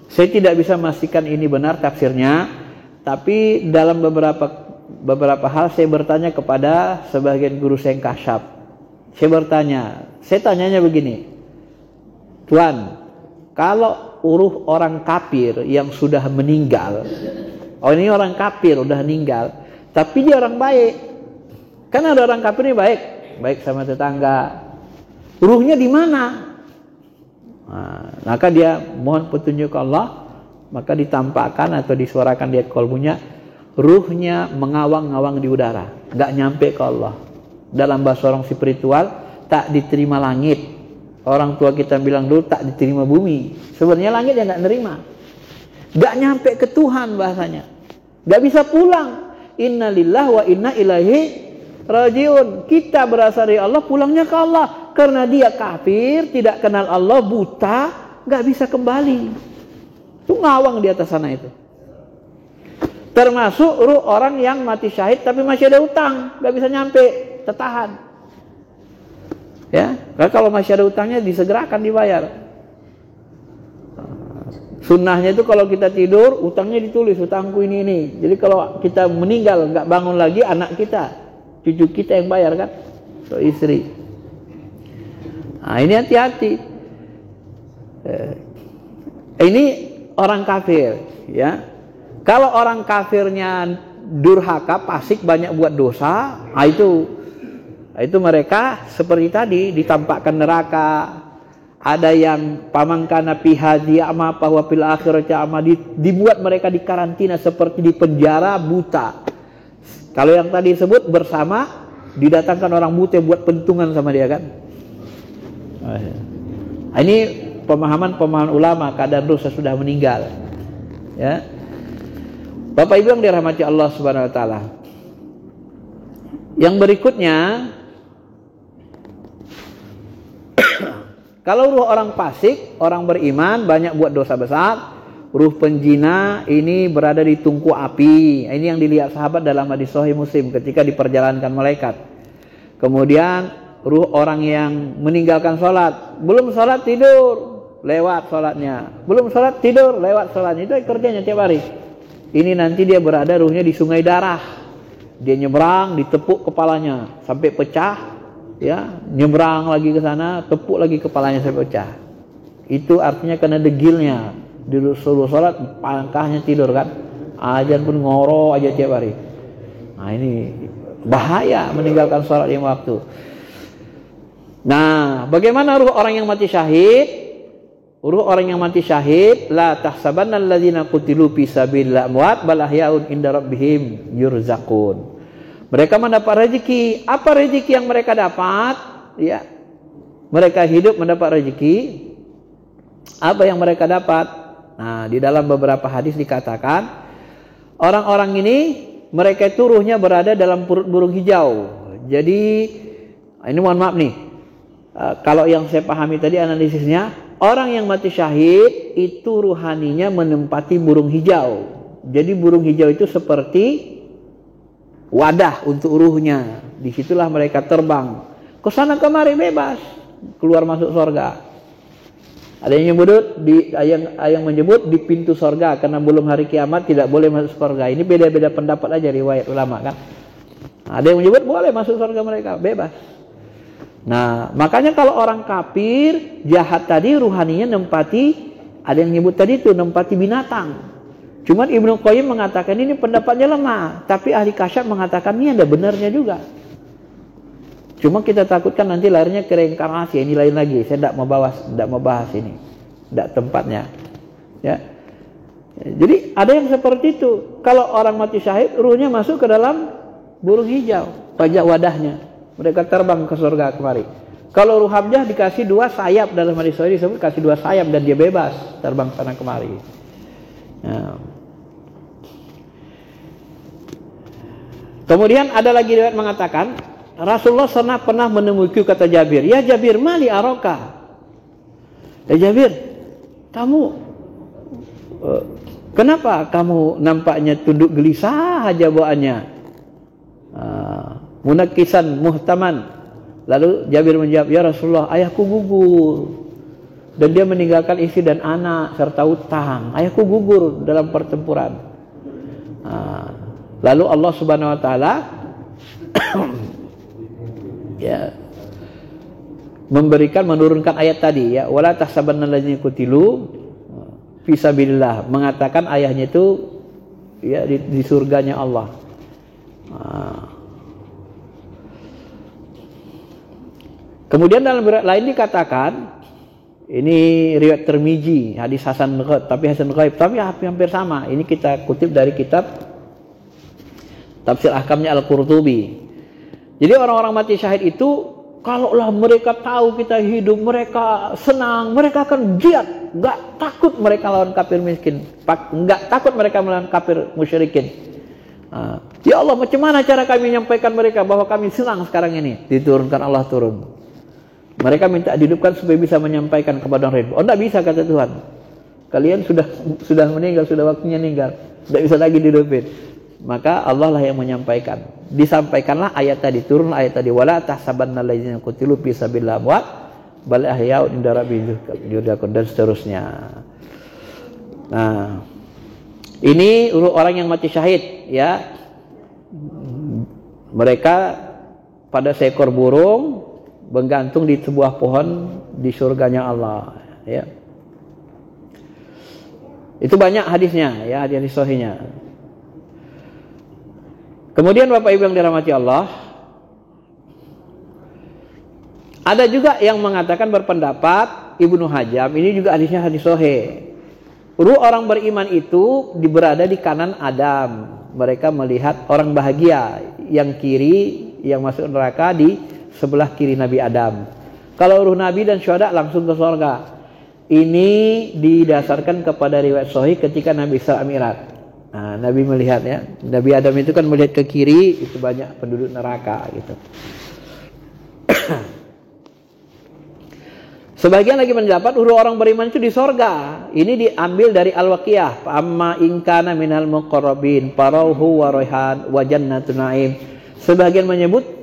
Saya tidak bisa memastikan ini benar tafsirnya, tapi dalam beberapa hal saya bertanya kepada sebagian guru saya yang kasyaf. Saya tanyanya begini, Tuan, kalau ruh orang kafir yang sudah meninggal, oh ini orang kafir udah meninggal, tapi dia orang baik, kan ada orang kafir ini baik sama tetangga, ruhnya di mana? Nah, maka dia mohon petunjuk Allah, maka ditampakkan atau disuarakan dia kolbunya, ruhnya mengawang-awang di udara, nggak nyampe ke Allah. Dalam bahasa orang spiritual, tak diterima langit. Orang tua kita bilang dulu tak diterima bumi. Sebenarnya langit yang nggak nerima, nggak nyampe ke Tuhan bahasanya, nggak bisa pulang. Innalillahi wa inna ilaihi rajiun. Kita berasal dari Allah, pulangnya ke Allah. Karena dia kafir, tidak kenal Allah, buta, nggak bisa kembali. Itu ngawang di atas sana itu. Termasuk ruh orang yang mati syahid tapi masih ada utang, nggak bisa nyampe, tertahan. Ya, kalau masih ada utangnya disegerakan dibayar. Sunnahnya itu kalau kita tidur, utangnya ditulis, utangku ini. Jadi kalau kita meninggal, nggak bangun lagi, anak kita, cucu kita yang bayar kan, atau istri. Nah, ini hati-hati. Ini orang kafir, ya. Kalau orang kafirnya durhaka, fasik, banyak buat dosa, nah itu mereka seperti tadi ditampakkan neraka. Ada yang pamangkana pihadi ama bahwa fil akhirati ama, dibuat mereka di karantina seperti di penjara, buta. Kalau yang tadi disebut bersama, didatangkan orang buta buat pentungan sama dia kan. Ini pemahaman ulama keadaan dosa sudah meninggal. Ya. Bapak Ibu yang dirahmati Allah Subhanahu wa taala. Yang berikutnya, kalau ruh orang fasik, orang beriman, banyak buat dosa besar, ruh penjina ini berada di tungku api. Ini yang dilihat sahabat dalam hadis Sahih Muslim ketika diperjalankan malaikat. Kemudian ruh orang yang meninggalkan sholat, belum sholat tidur, lewat sholatnya, belum sholat tidur, lewat sholatnya, itu kerjanya tiap hari. Ini nanti dia berada ruhnya di sungai darah. Dia nyebrang, ditepuk kepalanya sampai pecah. Ya, nyebrang lagi ke sana, tepuk lagi kepalanya sampai pecah. Itu artinya kena degilnya. Disuruh sholat, pangkahnya tidur kan. Azan pun ngoro aja tiap hari. Nah, ini bahaya meninggalkan sholat yang waktu. Nah, bagaimana ruh orang yang mati syahid? Ruh orang yang mati syahid, la tahsabanna alladzina qutilu fi sabilillah amwat bal ahyaun inda rabbihim yurzaqun. Mereka mendapat rezeki. Apa rezeki yang mereka dapat? Ya. Mereka hidup mendapat rezeki. Apa yang mereka dapat? Nah, di dalam beberapa hadis dikatakan, orang-orang ini, mereka itu ruhnya berada dalam perut burung hijau. Jadi, ini mohon maaf nih. Kalau yang saya pahami tadi analisisnya, orang yang mati syahid itu ruhaninya menempati burung hijau. Jadi burung hijau itu seperti wadah untuk ruhnya. Disitulah mereka terbang ke sana kemari bebas, keluar masuk surga. Ada yang menyebut yang menyebut di pintu surga, karena belum hari kiamat tidak boleh masuk surga. Ini beda-beda pendapat aja riwayat ulama kan. Ada yang menyebut boleh masuk surga mereka bebas. Nah, makanya kalau orang kafir jahat tadi ruhaninya nempati, ada yang menyebut tadi itu nempati binatang. Cuman Ibnu Qayyim mengatakan ini pendapatnya lemah, tapi ahli kasyaf mengatakan ini ada benarnya juga. Cuma kita takutkan nanti larinya ke reinkarnasi, ini lain lagi. Saya tidak mau bahas ini, tidak tempatnya. Ya. Jadi ada yang seperti itu. Kalau orang mati syahid, ruhnya masuk ke dalam burung hijau, pajak wadahnya. Mereka terbang ke surga kemari. Kalau ruh Hamzah dikasih 2 sayap, dalam hadis sahih disebut kasih 2 sayap dan dia bebas terbang sana kemari. Nah. Kemudian ada lagi riwayat mengatakan Rasulullah pernah menemui kata Jabir, ya Jabir mali aroka. Ya Jabir, kamu kenapa kamu nampaknya tunduk gelisah aja bawaannya? Munakisan muhtaman. Lalu Jabir menjawab, ya Rasulullah, ayahku gugur dan dia meninggalkan istri dan anak serta utang. Ayahku gugur dalam pertempuran. Lalu Allah Subhanahu wa taala ya menurunkan ayat tadi ya, wala tahsabanna alladzina qutilu fi sabilillah, mengatakan ayahnya itu ya di surganya Allah. Kemudian dalam riwayat lain dikatakan, ini riwayat Tirmizi, hadis Hasan Ghaib, tapi hampir sama. Ini kita kutip dari kitab Tafsir Ahkamnya Al-Qurtubi. Jadi orang-orang mati syahid itu, kalaulah mereka tahu kita hidup, mereka senang, mereka akan giat, nggak takut mereka lawan kafir miskin, nggak takut mereka melawan kafir musyrikin. Ya Allah, macam mana cara kami menyampaikan mereka bahwa kami senang sekarang ini? Diturunkan Allah turun. Mereka minta dihidupkan supaya bisa menyampaikan kepada mereka. Oh, tidak bisa, kata Tuhan. Kalian sudah meninggal, sudah waktunya meninggal. Tidak bisa lagi dihidupin. Maka Allah lah yang menyampaikan. Disampaikanlah ayat tadi, turun ayat tadi. Wala tahsabanna alladziina qutilu fi sabilillah amwat bal ahya'un 'inda rabbihim yurzaqun, dan seterusnya. Nah, ini orang yang mati syahid, ya. Mereka pada seekor burung bergantung di sebuah pohon di surganya Allah, ya. Itu banyak hadisnya, ya, hadis sahihnya. Kemudian Bapak Ibu yang dirahmati Allah, ada juga yang mengatakan, berpendapat Ibnu Hajam, ini juga hadisnya hadis sahih. Ruh orang beriman itu berada di kanan Adam. Mereka melihat orang bahagia yang kiri, yang masuk neraka di sebelah kiri Nabi Adam. Kalau ruh Nabi dan syuhada langsung ke surga. Ini didasarkan kepada riwayat sahih ketika Nabi Isra Mi'raj. Nah, Nabi melihat, ya, Nabi Adam itu kan melihat ke kiri, itu banyak penduduk neraka gitu. Sebagian lagi mendapat ruh orang beriman itu di sorga. Ini diambil dari Al-Waqiah. Amma ingkana minal muqarrabin farauhu wa raihan wa jannatun na'im. Sebagian menyebut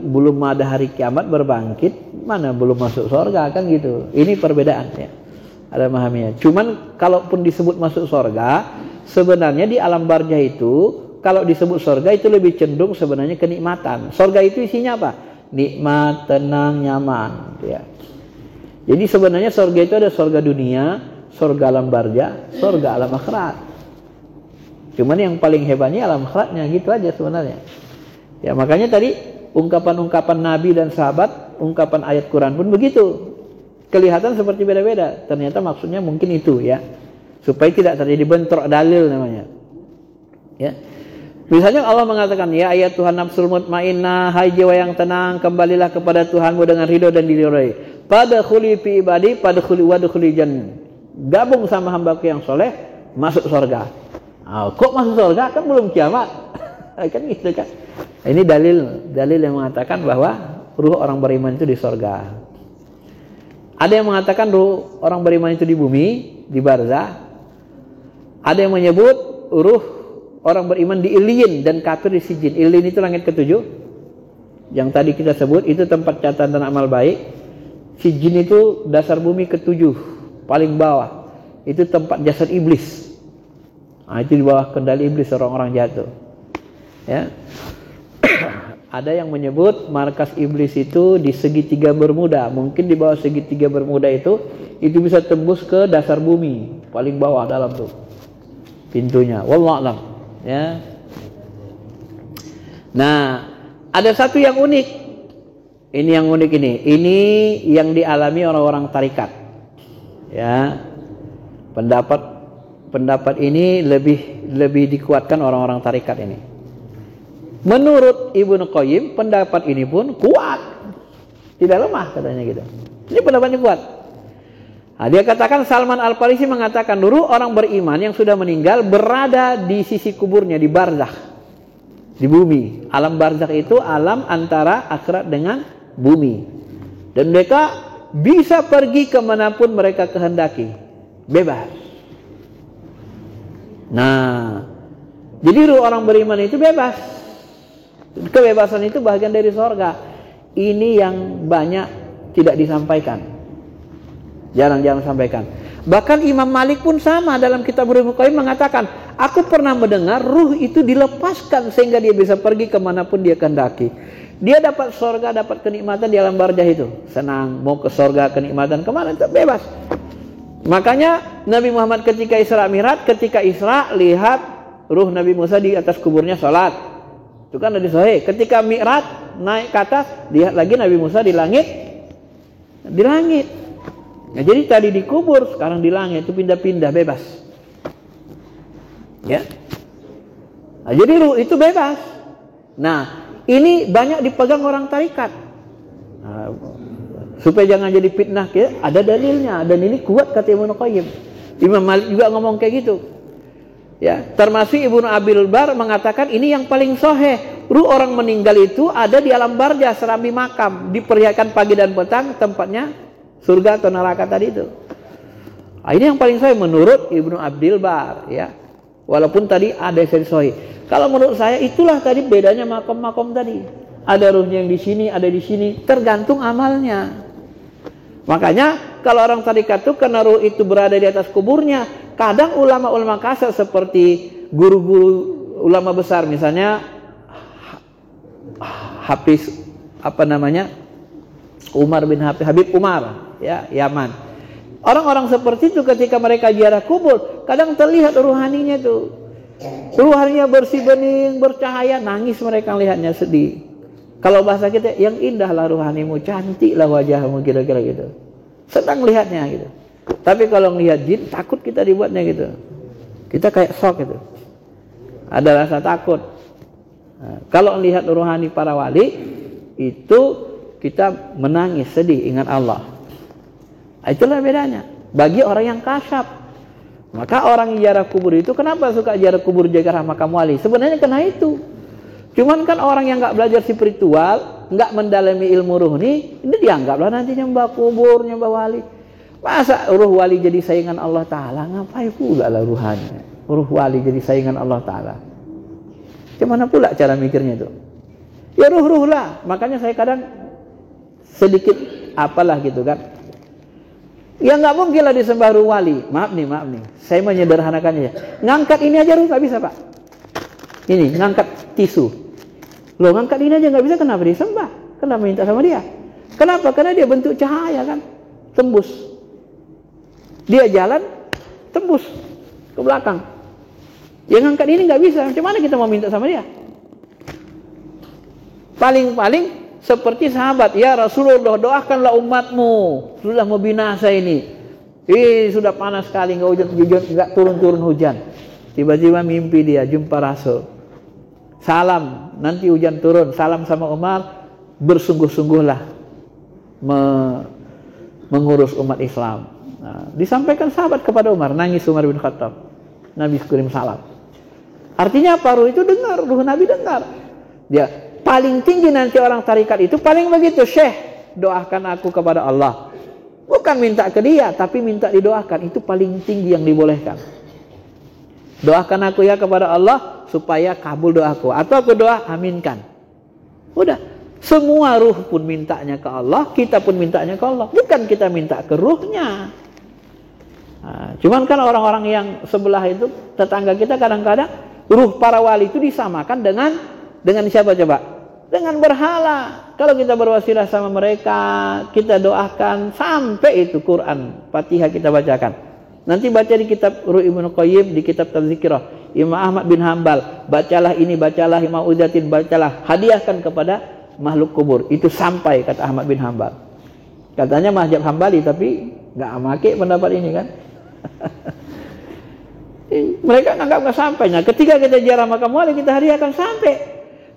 belum ada hari kiamat berbangkit, mana belum masuk sorga, kan gitu. Ini perbedaan, ya. Ada memahaminya. Cuman kalaupun disebut masuk sorga, sebenarnya di alam barzah itu, kalau disebut sorga itu lebih cenderung sebenarnya kenikmatan. Sorga itu isinya apa? Nikmat, tenang, nyaman, ya. Jadi sebenarnya sorga itu ada sorga dunia, sorga alam barzah, sorga alam akhirat. Cuman yang paling hebatnya alam akhiratnya, gitu aja sebenarnya. Ya, makanya tadi ungkapan-ungkapan Nabi dan sahabat, ungkapan ayat Quran pun begitu. Kelihatan seperti beda-beda. Ternyata maksudnya mungkin itu, ya. Supaya tidak terjadi bentrok dalil namanya. Ya. Misalnya Allah mengatakan, ya ayat Tuhan nafsul mutmainnah, hai jiwa yang tenang, kembalilah kepada Tuhanmu dengan ridho dan diridhoi. Fadkhuli fi ibadi fadkhuli wadkhuli jannah. Gabung sama hambaku yang soleh, masuk surga. Kok masuk surga? Kan belum kiamat. Kan gitu kan. Ini dalil yang mengatakan bahwa ruh orang beriman itu di surga. Ada yang mengatakan ruh orang beriman itu di bumi, di barzah. Ada yang menyebut ruh orang beriman di Iliyin dan kafir di Sijin. Iliyin itu langit ketujuh. Yang tadi kita sebut itu tempat catatan amal baik. Sijin itu dasar bumi ketujuh, paling bawah. Itu tempat jasad iblis. Itu di bawah kendali iblis orang-orang jatuh. Ya. Ada yang menyebut markas iblis itu di segitiga Bermuda. Mungkin di bawah segitiga Bermuda itu bisa tembus ke dasar bumi, paling bawah dalam tuh pintunya. Wallahu a'lam, ya. Nah, ada satu yang unik. Ini yang unik ini. Ini yang dialami orang-orang tarikat. Ya. Pendapat ini lebih dikuatkan orang-orang tarikat ini. Menurut Ibnu Qayyim, pendapat ini pun kuat. Tidak lemah katanya gitu. Ini pendapatnya kuat. Nah, dia katakan, Salman Al-Farisi mengatakan, ruh orang beriman yang sudah meninggal berada di sisi kuburnya, di barzakh, di bumi. Alam barzakh itu alam antara akhirat dengan bumi. Dan mereka bisa pergi kemanapun mereka kehendaki. Bebas. Nah, jadi ruh orang beriman itu bebas. Kebebasan itu bagian dari surga. Ini yang banyak tidak disampaikan. Jarang-jarang sampaikan. Bahkan Imam Malik pun sama dalam kitab Ibnu Qayyim mengatakan, aku pernah mendengar ruh itu dilepaskan sehingga dia bisa pergi kemanapun dia kehendaki. Dia dapat surga, dapat kenikmatan di alam barzah itu. Senang, mau ke surga, kenikmatan kemana itu bebas. Makanya Nabi Muhammad ketika Isra Mi'raj, ketika Isra lihat ruh Nabi Musa di atas kuburnya sholat. Itu kan ada sahih. Ketika Mi'raj naik ke atas, lihat lagi Nabi Musa di langit. Di langit. Nah, jadi tadi dikubur, sekarang di langit, itu pindah-pindah bebas. Ya. Nah, jadi ruh itu bebas. Nah, ini banyak dipegang orang tarikat. Nah, supaya jangan jadi fitnah, ya, ada dalilnya dan ini kuat kata Ibnu Qayyim. Imam Malik juga ngomong kayak gitu. Ya, termasuk Ibnu Abil Bar mengatakan ini yang paling sahih. Ruh orang meninggal itu ada di alam barzah, serambi makam, diperlihatkan pagi dan petang, tempatnya surga atau neraka tadi itu. Nah, ini yang paling sahih menurut Ibnu Abil Bar, ya. Walaupun tadi ada yang sahih. Kalau menurut saya itulah tadi bedanya makom-makom tadi. Ada ruhnya yang di sini, ada di sini, tergantung amalnya. Makanya kalau orang tarekat itu karena ruh itu berada di atas kuburnya, kadang ulama-ulama kasar seperti guru-guru ulama besar, misalnya Hafiz Umar bin Habib Umar, ya, Yaman. Orang-orang seperti itu ketika mereka ziarah kubur, kadang terlihat ruhaninya tuh. Ruhaninya bersih bening, bercahaya, nangis mereka lihatnya, sedih. Kalau bahasa kita, yang indahlah ruhanimu, cantiklah wajahmu, kira-kira gitu. Senang lihatnya gitu. Tapi kalau ngelihat jin, takut kita dibuatnya gitu. Kita kayak shock gitu. Ada rasa takut. Nah, kalau melihat ruhani para wali, itu kita menangis, sedih, ingat Allah. Itulah bedanya. Bagi orang yang kasyaf. Maka orang ziarah kubur itu, kenapa suka ziarah kubur jaga makam wali? Sebenarnya karena itu. Cuman kan orang yang nggak belajar spiritual, nggak mendalami ilmu ruh ini dianggaplah nanti nyembah kubur, nyembah wali. Masa ruh wali jadi saingan Allah Ta'ala? Ngapain pula lah ruhani? Ruh wali jadi saingan Allah Ta'ala. Gimana pula cara mikirnya itu? Ya ruh-ruh lah. Makanya saya kadang sedikit apalah gitu kan. Ya nggak mungkin lah disembah ruh wali. Maaf nih. Saya menyederhanakannya. Ngangkat ini aja ruh nggak bisa, Pak. Ini ngangkat tisu. Loh, ngangkat ini aja nggak bisa, kenapa disembah? Kenapa minta sama dia? Kenapa? Karena dia bentuk cahaya kan, tembus. Dia jalan, tembus ke belakang. Yang ngangkat ini nggak bisa, macam mana kita mau minta sama dia? Paling-paling seperti sahabat, ya Rasulullah doakanlah umatmu, sudah mau binasa ini. Sudah panas sekali, nggak turun hujan. Tiba-tiba mimpi dia jumpa Rasul. Salam, nanti hujan turun. Salam sama Umar, bersungguh-sungguhlah mengurus umat Islam. Nah, disampaikan sahabat kepada Umar, nangis Umar bin Khattab. Nabi kirim salam. Artinya apa? Ruh itu dengar, ruh Nabi dengar. Dia paling tinggi nanti orang tarikat itu paling begitu, Syekh, doakan aku kepada Allah. Bukan minta ke dia, tapi minta didoakan. Itu paling tinggi yang dibolehkan. Doakan aku ya kepada Allah supaya kabul doaku, atau aku doa aminkan. Udah, semua ruh pun mintanya ke Allah, kita pun mintanya ke Allah, bukan kita minta ke ruhnya. Nah, cuman kan orang-orang yang sebelah itu, tetangga kita, kadang-kadang ruh para wali itu disamakan dengan siapa coba? Dengan berhala. Kalau kita berwasilah sama mereka, kita doakan sampai itu Quran Fatihah kita bacakan. Nanti baca di kitab Ruh Ibnu Qayyim, di kitab Tazkirah Imam Ahmad bin Hanbal, bacalah ini, bacalah Imam Uzatin, bacalah, hadiahkan kepada makhluk kubur. Itu sampai, kata Ahmad bin Hanbal. Katanya mazhab Hambali, tapi nggak pakai pendapat ini kan. Mereka nganggap nggak sampai. Nah, ketika kita ziarah makam wali, kita hadiahkan sampai.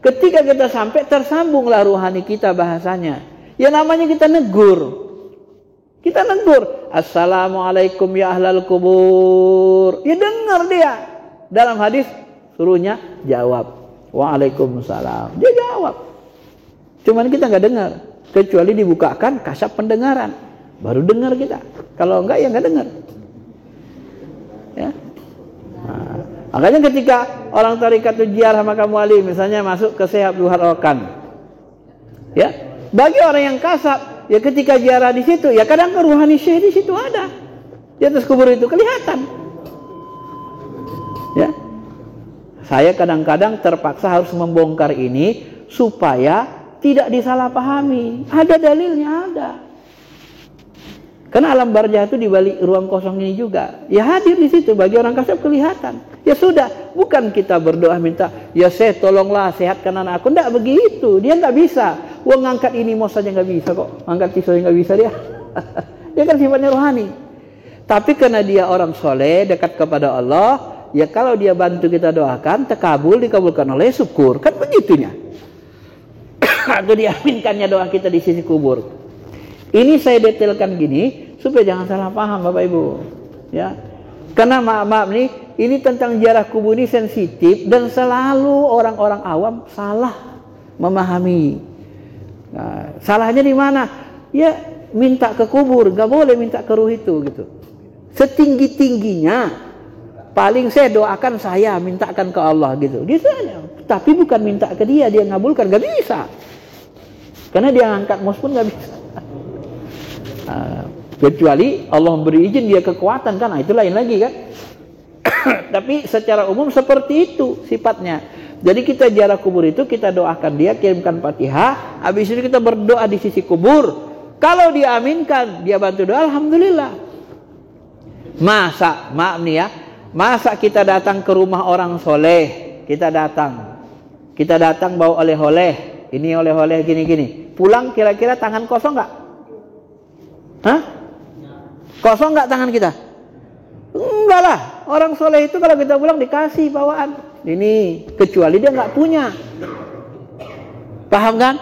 Ketika kita sampai, tersambunglah ruhani kita bahasanya. Ya namanya kita negur. Kita negur, assalamualaikum ya ahlal kubur. Ya dengar dia. Dalam hadis suruhnya jawab, waalaikumsalam. Dia jawab. Cuman kita nggak dengar, kecuali dibukakan kasab pendengaran, baru dengar kita. Kalau enggak ya nggak dengar. Ya. Nah, makanya ketika orang tarikat ziarah makam wali, misalnya masuk ke Syekh Abdul Harrakan, ya, bagi orang yang kasab, ya ketika ziarah di situ, ya kadang ruhani syekh di situ ada, di atas kubur itu kelihatan. Ya, saya kadang-kadang terpaksa harus membongkar ini supaya tidak disalahpahami. Ada dalilnya, ada. Karena alam barzah itu di balik ruang kosong ini juga. Ya hadir di situ, bagi orang kasab kelihatan. Ya sudah, bukan kita berdoa minta, ya Syekh tolonglah sehatkan anak aku. Tidak begitu, dia nggak bisa. Wah, ngangkat ini mau saja nggak bisa kok, ngangkat pisau nggak bisa dia. Dia kan sifatnya rohani. Tapi karena dia orang soleh, dekat kepada Allah, ya kalau dia bantu kita doakan, terkabul, dikabulkan oleh syukur. Kan begitunya. Atau diaminkannya doa kita di sisi kubur. Ini saya detailkan gini supaya jangan salah paham Bapak Ibu. Ya, Karena maaf nih, ini tentang ziarah kubur ini sensitif dan selalu orang-orang awam salah memahami. Nah, salahnya di mana? Ya minta ke kubur, nggak boleh minta ke ruh itu gitu. Setinggi-tingginya paling saya doakan, saya mintakan ke Allah gitu. Gitu aja. Tapi bukan minta ke dia ngabulkan, nggak bisa. Karena dia ngangkat mos pun nggak bisa. Kecuali Allah memberi izin dia kekuatan kan, itu lain lagi kan. Tapi secara umum seperti itu sifatnya. Jadi kita ziarah kubur itu kita doakan dia, kirimkan Fatihah, habis itu kita berdoa di sisi kubur. Kalau dia aminkan, dia bantu doa, alhamdulillah. Masa, maaf nih ya, masa kita datang ke rumah orang soleh, kita datang bawa oleh-oleh, ini oleh-oleh gini-gini, pulang kira-kira tangan kosong nggak? Hah? Kosong nggak tangan kita? Enggak lah, orang soleh itu kalau kita pulang dikasih bawaan ini, kecuali dia nggak punya. Paham kan?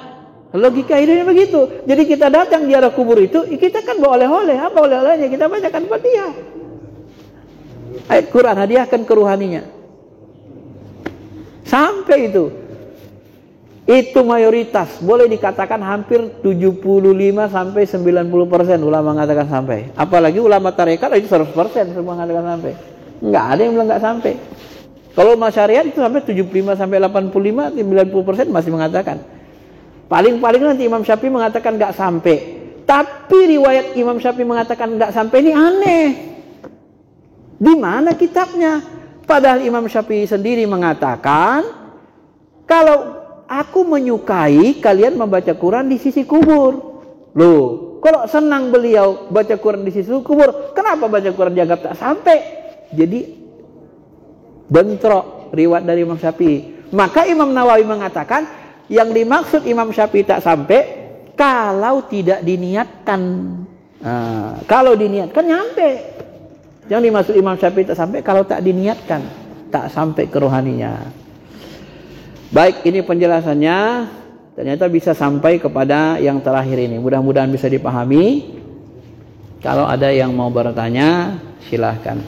Logika hidupnya begitu. Jadi kita datang ziarah kubur itu, kita kan bawa oleh-oleh. Apa oleh-olehnya? Kita bacakan Fatihah, ayat Quran, hadiahkan ke ruhaninya. Sampai itu mayoritas, boleh dikatakan hampir 75 sampai 90% ulama mengatakan sampai. Apalagi ulama tarekat itu 100% semua mengatakan sampai. Enggak ada yang bilang enggak sampai. Kalau masyariat itu sampai 75 sampai 85, 90% masih mengatakan. Paling-paling nanti Imam Syafi'i mengatakan enggak sampai. Tapi riwayat Imam Syafi'i mengatakan enggak sampai ini aneh. Di mana kitabnya? Padahal Imam Syafi'i sendiri mengatakan, kalau aku menyukai kalian membaca Quran di sisi kubur. Loh, kalau senang beliau baca Quran di sisi kubur, kenapa baca Quran dianggap tak sampai? Jadi bentrok riwayat dari Imam Syafi'i. Maka Imam Nawawi mengatakan, yang dimaksud Imam Syafi'i tak sampai kalau tidak diniatkan. Nah, kalau diniatkan nyampe. Yang dimaksud Imam Syafi'i tak sampai kalau tak diniatkan, tak sampai ke rohaninya. Baik, ini penjelasannya. Ternyata bisa sampai kepada yang terakhir ini. Mudah-mudahan bisa dipahami. Kalau ada yang mau bertanya, silahkan.